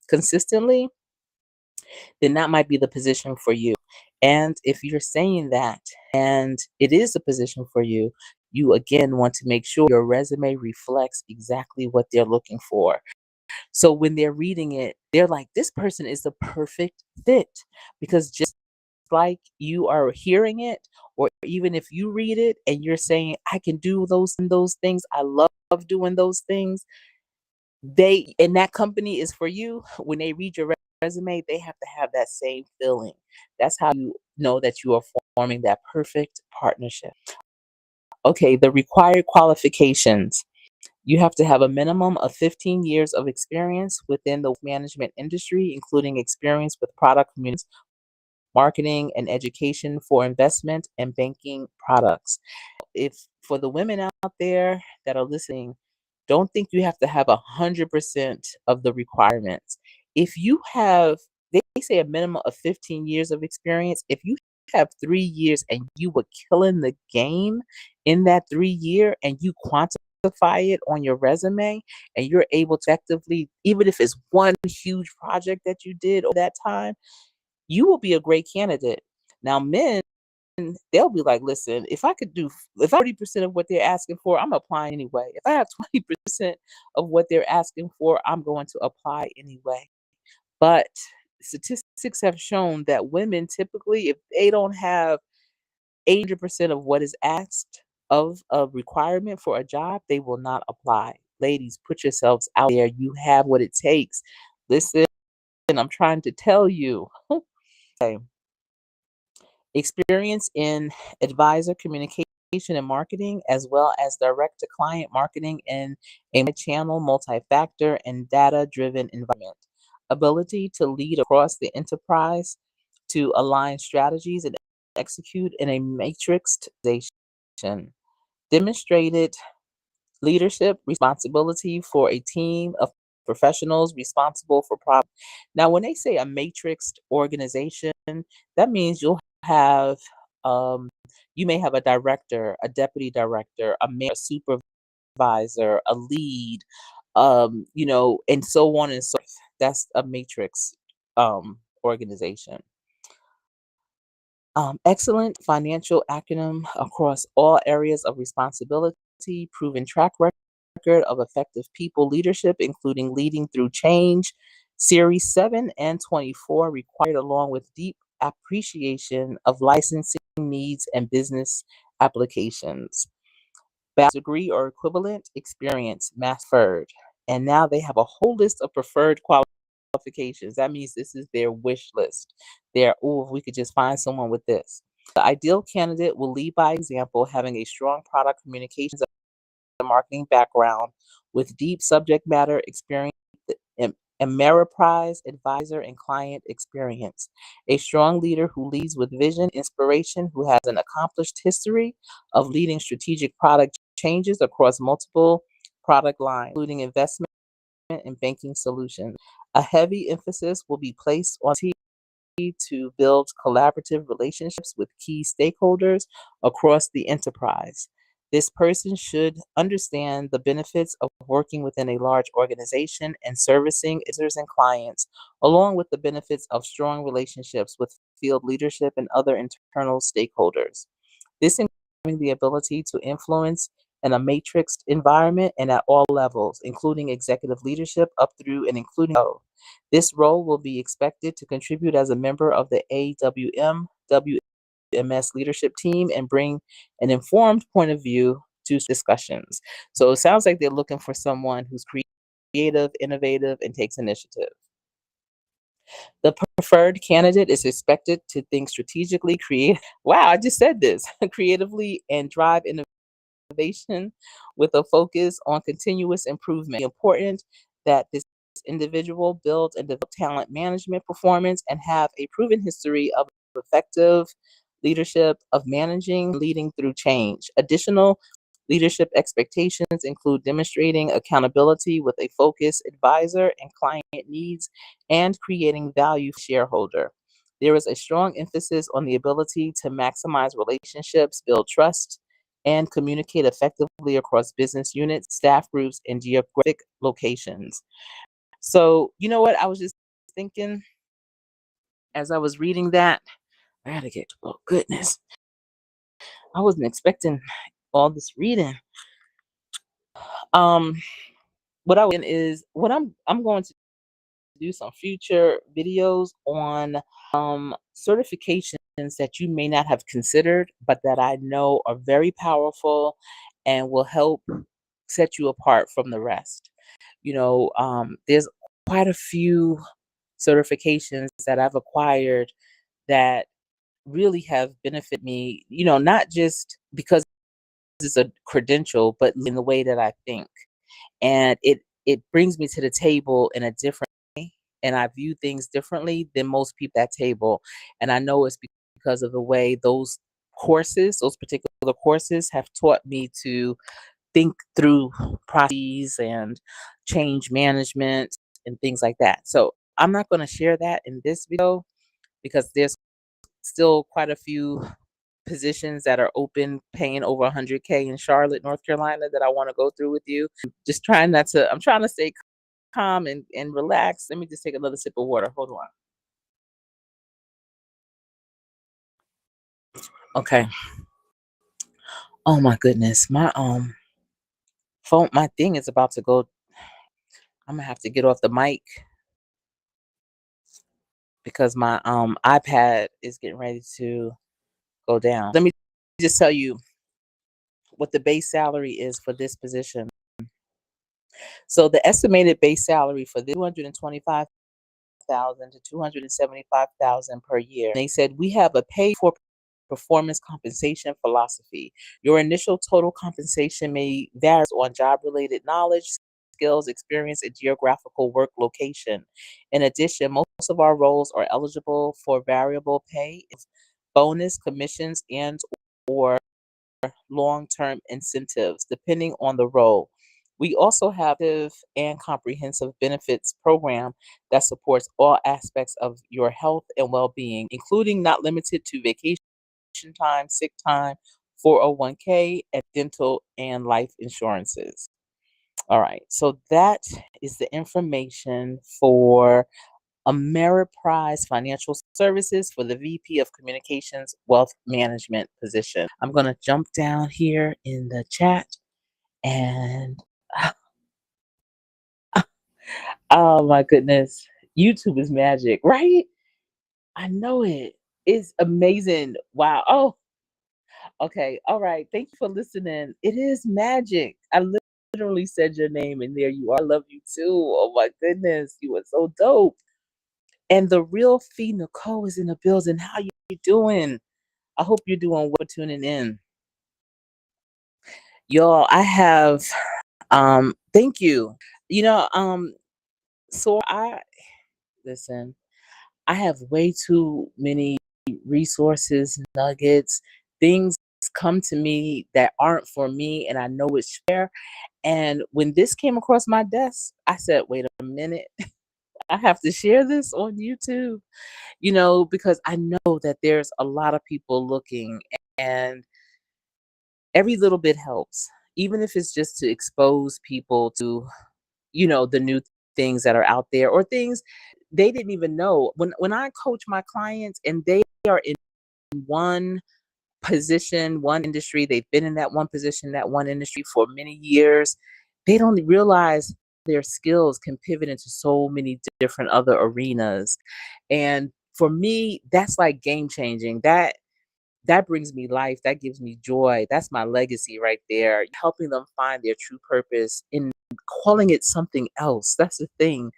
consistently, then that might be the position for you. And if you're saying that and it is a position for you, you again want to make sure your resume reflects exactly what they're looking for. So when they're reading it, they're like, this person is the perfect fit because just like you are hearing it, or even if you read it and you're saying, I can do those things, I love doing those things, they and that company is for you. When they read your resume, they have to have that same feeling. That's how you know that you are forming that perfect partnership. Okay, the required qualifications. You have to have a minimum of 15 years of experience within the management industry, including experience with product communities, marketing, and education for investment and banking products. If for the women out there that are listening, don't think you have to have 100% of the requirements. If you have, they say a minimum of 15 years of experience. If you have 3 years and you were killing the game in that 3 year and you quantify it on your resume and you're able to effectively, even if it's one huge project that you did over that time, you will be a great candidate. Now, men, they'll be like, listen, if I 30% of what they're asking for, I'm applying anyway. If I have 20% of what they're asking for, I'm going to apply anyway. But statistics have shown that women typically, if they don't have 80% of what is asked of a requirement for a job, they will not apply. Ladies, put yourselves out there. You have what it takes. Listen, I'm trying to tell you. Okay. Experience in advisor communication and marketing, as well as direct to client marketing in a channel, multi-factor, and data-driven environment. Ability to lead across the enterprise, to align strategies and execute in a matrixed organization. Demonstrated leadership responsibility for a team of professionals responsible for problem. Now, when they say a matrixed organization, that means you'll have you may have a director, a deputy director, a mayor, a supervisor, a lead, and so on and so forth. That's a matrix organization. Excellent financial acumen across all areas of responsibility, proven track record of effective people leadership, including leading through change. Series 7 and 24 required, along with deep appreciation of licensing needs and business applications. Bachelor's degree or equivalent experience, mastered. And now they have a whole list of preferred qualifications. That means this is their wish list. If we could just find someone with this. The ideal candidate will lead by example, having a strong product communications and marketing background with deep subject matter experience, Ameriprise advisor and client experience. A strong leader who leads with vision, inspiration, who has an accomplished history of leading strategic product changes across multiple product lines, including investment and banking solutions. A heavy emphasis will be placed on to build collaborative relationships with key stakeholders across the enterprise. This person should understand the benefits of working within a large organization and servicing users and clients, along with the benefits of strong relationships with field leadership and other internal stakeholders. This includes the ability to influence in a matrixed environment and at all levels, including executive leadership up through and including O. This role will be expected to contribute as a member of the AWM WMS leadership team and bring an informed point of view to discussions. So it sounds like they're looking for someone who's creative, innovative, and takes initiative. The preferred candidate is expected to think strategically, create. Wow, I just said this creatively and drive innovation with a focus on continuous improvement. It's important that this individual build and develop talent management performance and have a proven history of effective leadership, of managing, leading through change. Additional leadership expectations include demonstrating accountability with a focused advisor and client needs and creating value for shareholder. There is a strong emphasis on the ability to maximize relationships, build trust, and communicate effectively across business units, staff groups, and geographic locations. So, you know what? I was just thinking as I was reading that, I gotta get, oh goodness, I wasn't expecting all this reading. Um, what I is what I'm going to do some future videos on certification that you may not have considered, but that I know are very powerful and will help set you apart from the rest. There's quite a few certifications that I've acquired that really have benefited me, not just because it's a credential, but in the way that I think. And it brings me to the table in a different way, and I view things differently than most people at table. And I know it's because of the way those particular courses have taught me to think through processes and change management and things like that. So I'm not going to share that in this video because there's still quite a few positions that are open paying over 100K in Charlotte, North Carolina that I want to go through with you. I'm trying to stay calm and relax. Let me just take another sip of water. Hold on. Okay. Oh my goodness. My thing is about to go. I'm gonna have to get off the mic because my iPad is getting ready to go down. Let me just tell you what the base salary is for this position. So the estimated base salary for the 225,000 to 275,000 per year. They said we have a pay for performance compensation philosophy. Your initial total compensation may vary on job related knowledge, skills, experience, and geographical work location. In addition, most of our roles are eligible for variable pay, bonus, commissions, and or long-term incentives, depending on the role. We also have and comprehensive benefits program that supports all aspects of your health and well-being, including not limited to vacation time, sick time, 401k, and dental and life insurances. All right, so that is the information for Ameriprise Financial Services for the VP of Communications Wealth Management position. I'm going to jump down here in the chat and oh my goodness, YouTube is magic, right? I know it. It's amazing. Wow. Oh, okay. All right. Thank you for listening. It is magic. I literally said your name and there you are. I love you too. Oh my goodness. You are so dope. And the real Fee Nicole is in the building. How you doing? I hope you're doing well tuning in. Y'all, I have thank you. You know, so I listen, I have way too many resources, nuggets, things come to me that aren't for me and I know it's fair. And when this came across my desk, I said, wait a minute, I have to share this on YouTube, because I know that there's a lot of people looking and every little bit helps, even if it's just to expose people to, the new things that are out there or things they didn't even know. When I coach my clients and they are in one position, one industry, they've been in that one position, that one industry for many years, they don't realize their skills can pivot into so many different other arenas. And for me, that's like game changing. That brings me life. That gives me joy. That's my legacy right there. Helping them find their true purpose in calling it something else. That's the thing.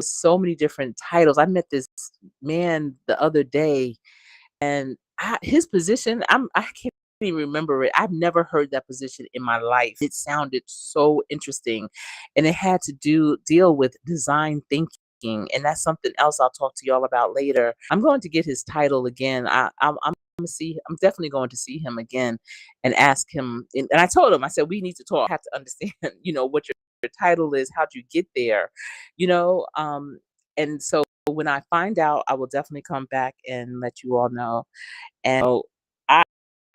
So many different titles. I met this man the other day and his position, I can't even remember it. I've never heard that position in my life. It sounded so interesting. And it had to deal with design thinking. And that's something else I'll talk to y'all about later. I'm going to get his title again. I'm definitely going to see him again and ask him. And I told him, I said, we need to talk. I have to understand, what your title is. How'd you get there? And so when I find out, I will definitely come back and let you all know. And so I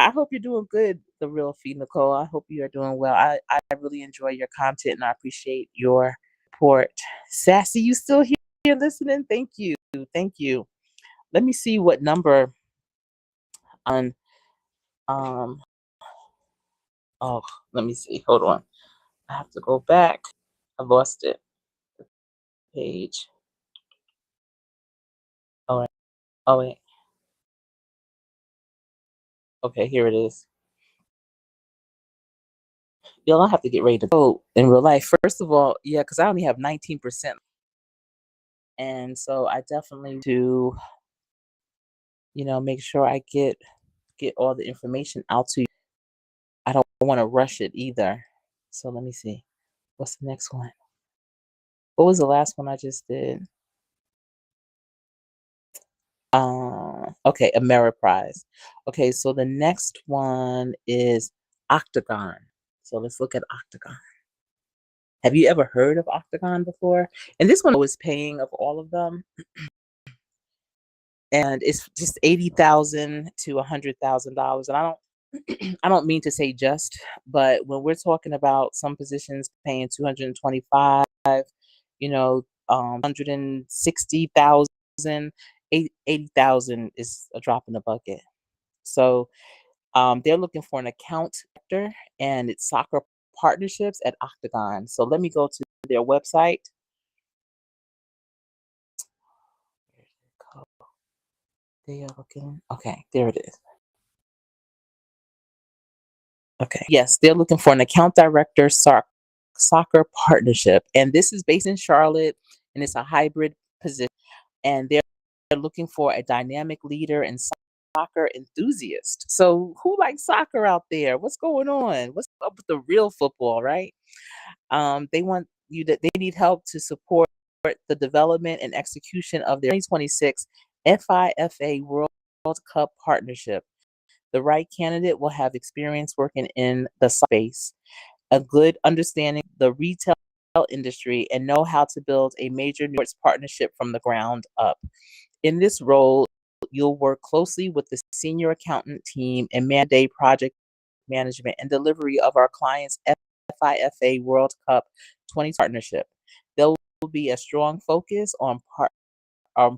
I hope you're doing good, the real Fee Nicole. I hope you are doing well. I really enjoy your content and I appreciate your support. Sassy, you still here listening? Thank you. Thank you. Let me see what number on um oh let me see. Hold on. I have to go back. I lost it. Page. Oh wait. Oh wait. Okay, here it is. Y'all, I have to get ready to go in real life. First of all, yeah, because I only have 19%. And so I definitely do, make sure I get all the information out to you. I don't want to rush it either. So let me see. What's the next one? What was the last one I just did? Okay, Ameriprise. Okay, so the next one is Octagon. So let's look at Octagon. Have you ever heard of Octagon before? And this one was paying of all of them, and it's just 80,000 to $100,000. And I don't, I don't mean to say just, but when we're talking about some positions paying 225, 160,000, 80,000 is a drop in the bucket. So they're looking for an account director, and it's soccer partnerships at Octagon. So let me go to their website. They are looking. Okay, there it is. Okay. Yes, they're looking for an account director, soccer partnership, and this is based in Charlotte, and it's a hybrid position. And they're looking for a dynamic leader and soccer enthusiast. So, who likes soccer out there? What's going on? What's up with the real football, right? They want you that they need help to support the development and execution of their 2026 FIFA World Cup partnership. The right candidate will have experience working in the space, a good understanding of the retail industry, and know how to build a major sports partnership from the ground up. In this role, you'll work closely with the senior accountant team and mandate project management and delivery of our clients' FIFA World Cup 20 partnership. There will be a strong focus on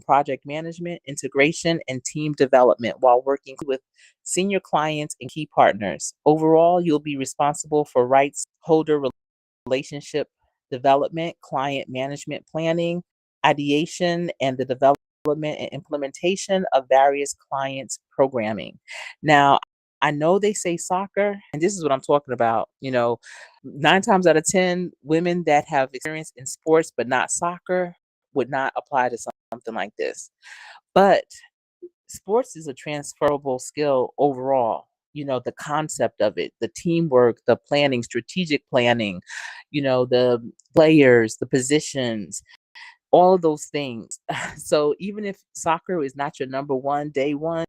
project management, integration, and team development while working with senior clients and key partners. Overall, you'll be responsible for rights holder relationship development, client management planning, ideation, and the development and implementation of various clients' programming. Now, I know they say soccer, and this is what I'm talking about. 9 times out of 10, women that have experience in sports but not soccer would not apply to something like this. But sports is a transferable skill overall. The concept of it, the teamwork, the planning, strategic planning, the players, the positions, all of those things. So even if soccer is not your number one day one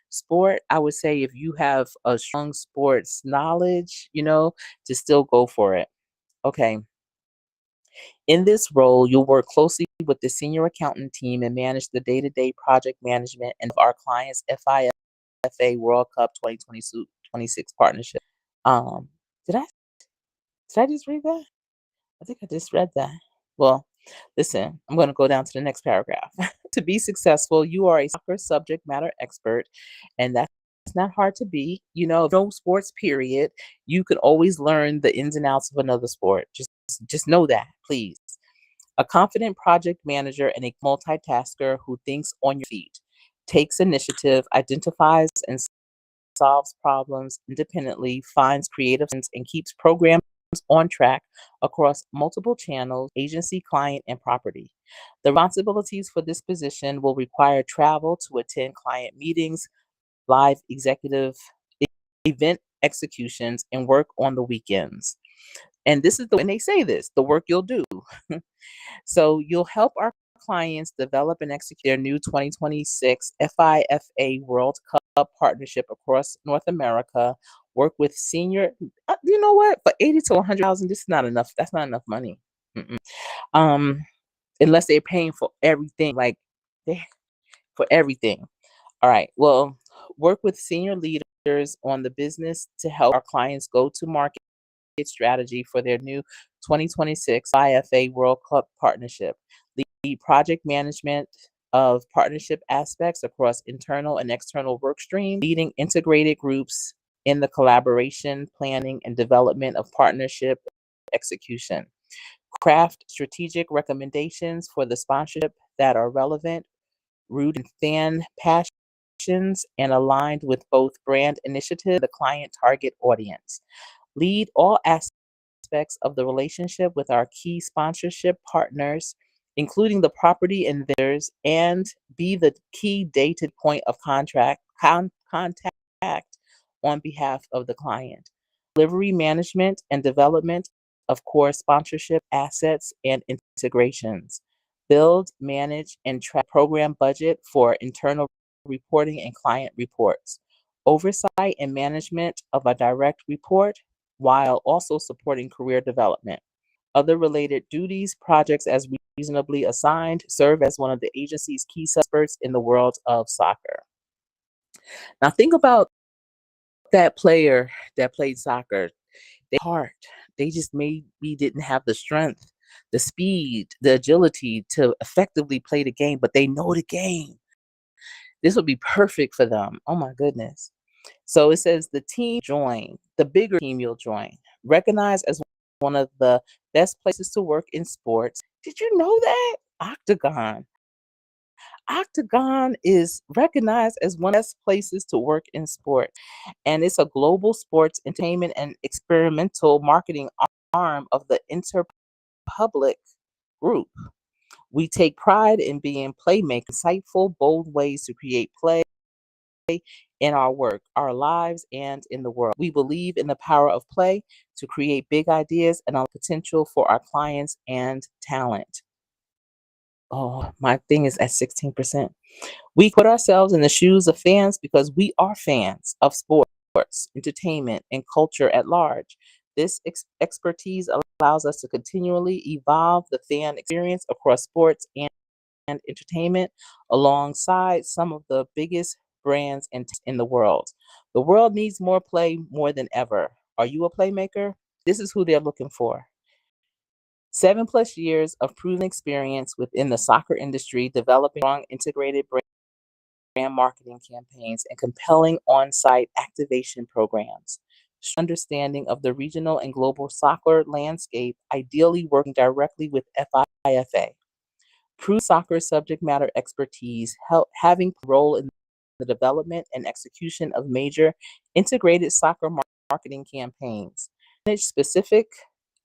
sport, I would say if you have a strong sports knowledge, to still go for it. Okay. In this role, you'll work closely with the senior accountant team and manage the day-to-day project management and of our clients' FIFA World Cup 2026 partnership. Um, did I just read that? I think I just read that. Well, listen, I'm going to go down to the next paragraph. To be successful, you are a soccer subject matter expert, and that's not hard to be. No sports period. You can always learn the ins and outs of another sport. Just know that, please. A confident project manager and a multitasker who thinks on your feet, takes initiative, identifies and solves problems independently, finds creative and keeps programs on track across multiple channels, agency, client, and property. The responsibilities for this position will require travel to attend client meetings, live executive event executions, and work on the weekends. And this is and they say this, the work you'll do. So you'll help our clients develop and execute their new 2026 FIFA World Cup partnership across North America. Work with senior. You know what? For 80 to 100,000, this is not enough. That's not enough money. Mm-mm. Um, unless they're paying for everything, like they for everything. All right. Well, work with senior leaders on the business to help our clients go to market strategy for their new 2026 IFA World Cup partnership. Lead project management of partnership aspects across internal and external work streams, leading integrated groups in the collaboration, planning, and development of partnership execution. Craft strategic recommendations for the sponsorship that are relevant, root and fan passion and aligned with both brand initiative and the client target audience. Lead all aspects of the relationship with our key sponsorship partners, including the property and vendors, and be the key dated point of contact on behalf of the client. Delivery management and development of core sponsorship assets and integrations. Build, manage, and track program budget for internal reporting and client reports. Oversight and management of a direct report while also supporting career development. Other related duties, projects as reasonably assigned, serve as one of the agency's key experts in the world of soccer. Now, think about that player that played soccer. They heart. They just maybe didn't have the strength, the speed, the agility to effectively play the game, but they know the game. This would be perfect for them. Oh my goodness. So it says the team join, the bigger team you'll join, recognized as one of the best places to work in sports. Did you know that? Octagon. Octagon is recognized as one of the best places to work in sport. And it's a global sports entertainment and experimental marketing arm of the Interpublic Group. We take pride in being playmakers, insightful, bold ways to create play in our work, our lives, and in the world. We believe in the power of play to create big ideas and our potential for our clients and talent. Oh, my thing is at 16%. We put ourselves in the shoes of fans because we are fans of sports, entertainment, and culture at large. This expertise allows us to continually evolve the fan experience across sports and entertainment alongside some of the biggest brands in the world. The world needs more play more than ever. Are you a playmaker? This is who they're looking for. 7+ years of proven experience within the soccer industry, developing strong integrated brand marketing campaigns and compelling on-site activation programs. Understanding of the regional and global soccer landscape, ideally working directly with FIFA. Proven soccer subject matter expertise, having a role in the development and execution of major integrated soccer marketing campaigns. Manage specific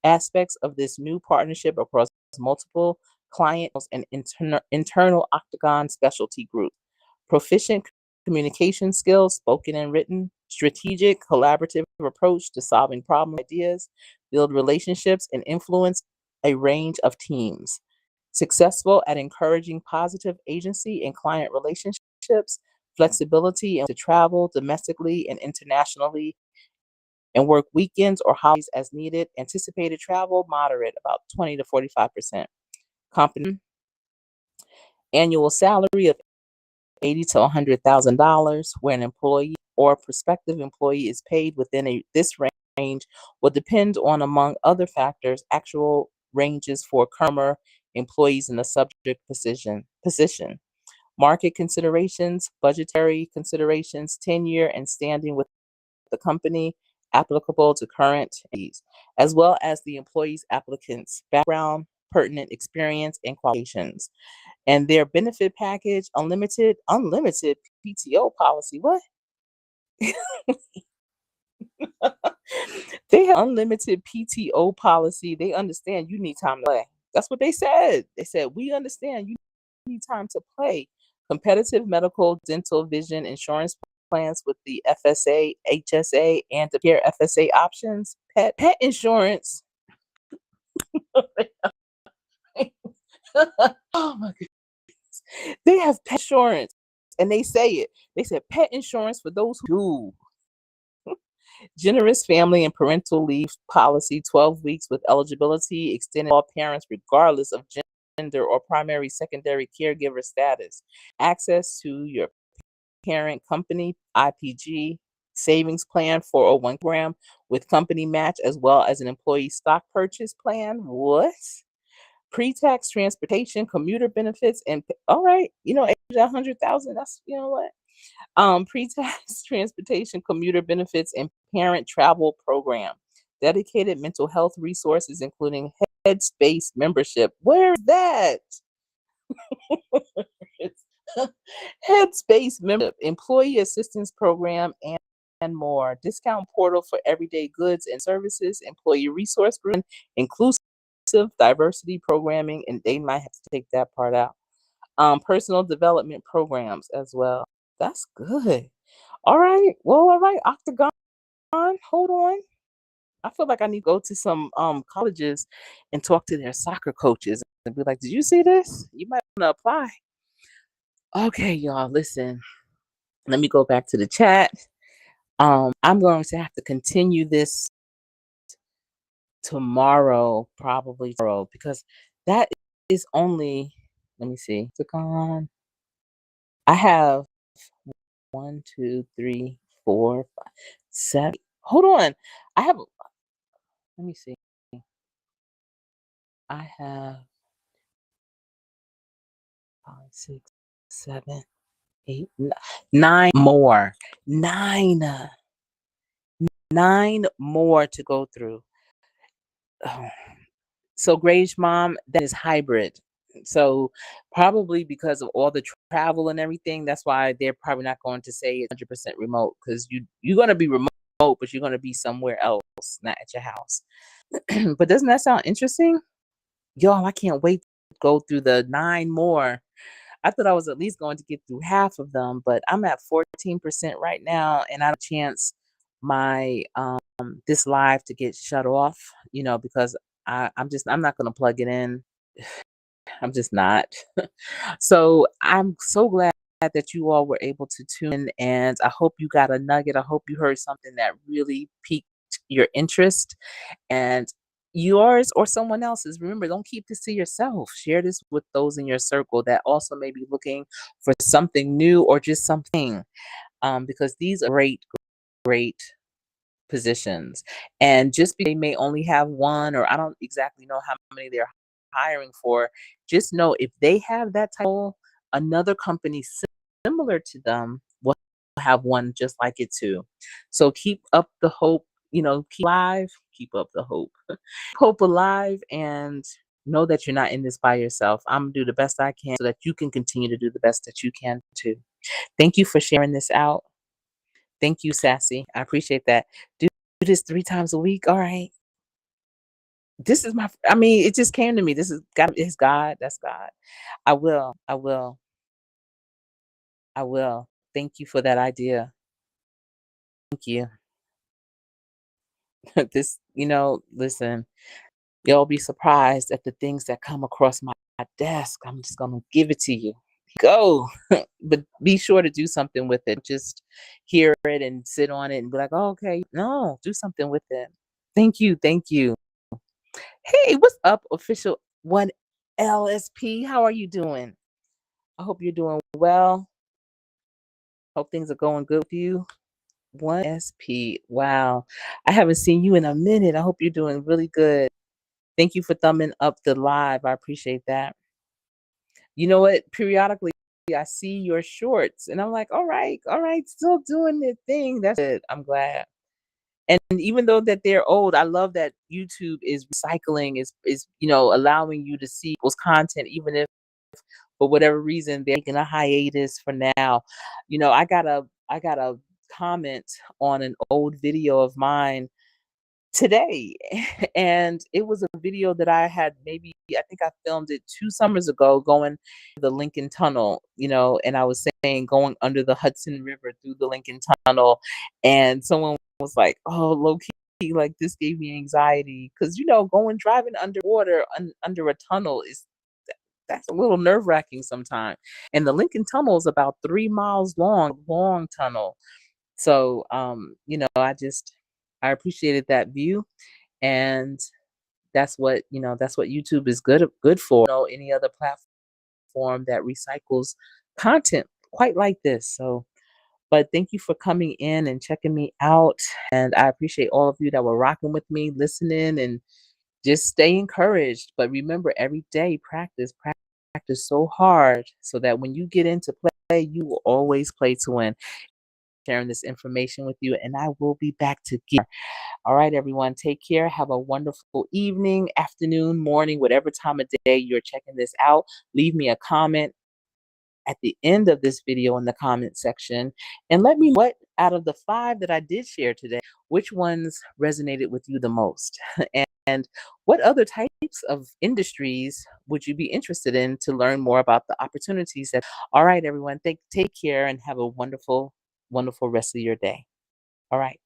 aspects of this new partnership across multiple clients and internal Octagon specialty group. Proficient communication skills, spoken and written, strategic, collaborative approach to solving problem ideas, build relationships, and influence a range of teams. Successful at encouraging positive agency and client relationships, flexibility and to travel domestically and internationally, and work weekends or holidays as needed. Anticipated travel, moderate, about 20 to 45%. Company annual salary of $80,000 to $100,000, where an employee or prospective employee is paid within this range will depend on, among other factors, actual ranges for current employees in the subject position. Market considerations, budgetary considerations, tenure and standing with the company applicable to current employees, as well as the employee's applicant's background, pertinent experience, and qualifications. And their benefit package, unlimited PTO policy. What? They have unlimited PTO policy. They understand you need time to play. That's what they said. They said, we understand you need time to play. Competitive medical, dental, vision, insurance plans with the FSA, HSA, and the care FSA options. Pet insurance. Oh my goodness. They have pet insurance. And they say it. They said pet insurance for those who do. Generous family and parental leave policy, 12 weeks with eligibility extended to all parents regardless of gender or primary secondary caregiver status. Access to your parent company IPG savings plan 401 program with company match as well as an employee stock purchase plan. What? Pre-tax transportation, commuter benefits, and all right, 100,000. That's what. Pre-tax transportation, commuter benefits, and parent travel program. Dedicated mental health resources, including Headspace membership. Where is that? Headspace membership, employee assistance program, and more. Discount portal for everyday goods and services, employee resource group, inclusive diversity programming, and they might have to take that part out. Personal development programs as well. That's good. All right. Well, all right, Octagon. Hold on. I feel like I need to go to some colleges and talk to their soccer coaches and be like, "Did you see this? You might want to apply." Okay, y'all, listen. Let me go back to the chat. I'm going to have to continue this tomorrow, probably tomorrow, because that is only, let me see, Octagon. I have one, two, three, four, five, seven. Hold on. I have, let me see. I have five, six, seven, eight, nine more. Nine. Nine more to go through. Oh. So Gray's mom, that is hybrid. So probably because of all the travel and everything, that's why they're probably not going to say it's 100% remote, because you're going to be remote, but you're going to be somewhere else, not at your house. But doesn't that sound interesting? Y'all, I can't wait to go through the nine more. I thought I was at least going to get through half of them, but I'm at 14% right now, and I have a chance my this live to get shut off, because I'm not gonna plug it in. I'm just not. So I'm so glad that you all were able to tune in, and I hope you got a nugget. I hope you heard something that really piqued your interest, and yours or someone else's. Remember, don't keep this to yourself. Share this with those in your circle that also may be looking for something new or just something, because these are great, great positions. And just because they may only have one, or I don't exactly know how many they're hiring for, just know if they have that title, another company similar to them will have one just like it too. So keep up the hope, keep alive, keep up the hope. Hope alive, and know that you're not in this by yourself. I'm gonna do the best I can so that you can continue to do the best that you can too. Thank you for sharing this out. Thank you, Sassy. I appreciate that. Do this 3 times a week. All right. This is I mean, it just came to me. This is God, it's God. That's God. I will. I will. I will. Thank you for that idea. Thank you. Listen, you'll be surprised at the things that come across my desk. I'm just gonna give it to you. Go. But be sure to do something with it. Just hear it and sit on it and be like, oh, okay. No, do something with it. Thank you. Thank you. Hey, what's up, official one LSP? How are you doing? I hope you're doing well. Hope things are going good with you. One SP. Wow. I haven't seen you in a minute. I hope you're doing really good. Thank you for thumbing up the live. I appreciate that. You know what? Periodically, I see your shorts and I'm like, all right, still doing the thing. That's it. I'm glad. And even though that they're old, I love that YouTube is recycling, is allowing you to see people's content, even if for whatever reason they're taking a hiatus for now. I got a comment on an old video of mine today, and it was a video that I had, maybe I think I filmed it 2 summers ago, going to the Lincoln Tunnel, and I was saying going under the Hudson River through the Lincoln Tunnel, and someone was like, "Oh, low key, like this gave me anxiety because going driving underwater under a tunnel is that's a little nerve wracking sometimes." And the Lincoln Tunnel is about 3 miles long, long tunnel. So, I appreciated that view, and that's what YouTube is good for. Any other platform that recycles content quite like this. So, but thank you for coming in and checking me out, and I appreciate all of you that were rocking with me, listening, and just stay encouraged. But remember, every day practice so hard so that when you get into play, you will always play to win. Sharing this information with you, and I will be back to get. All right, everyone, take care. Have a wonderful evening, afternoon, morning, whatever time of day you're checking this out. Leave me a comment. at the end of this video in the comment section and let me know what out of the five that I did share today, which ones resonated with you the most. And what other types of industries would you be interested in to learn more about the opportunities that? All right, everyone, take care and have a wonderful, wonderful rest of your day. All right.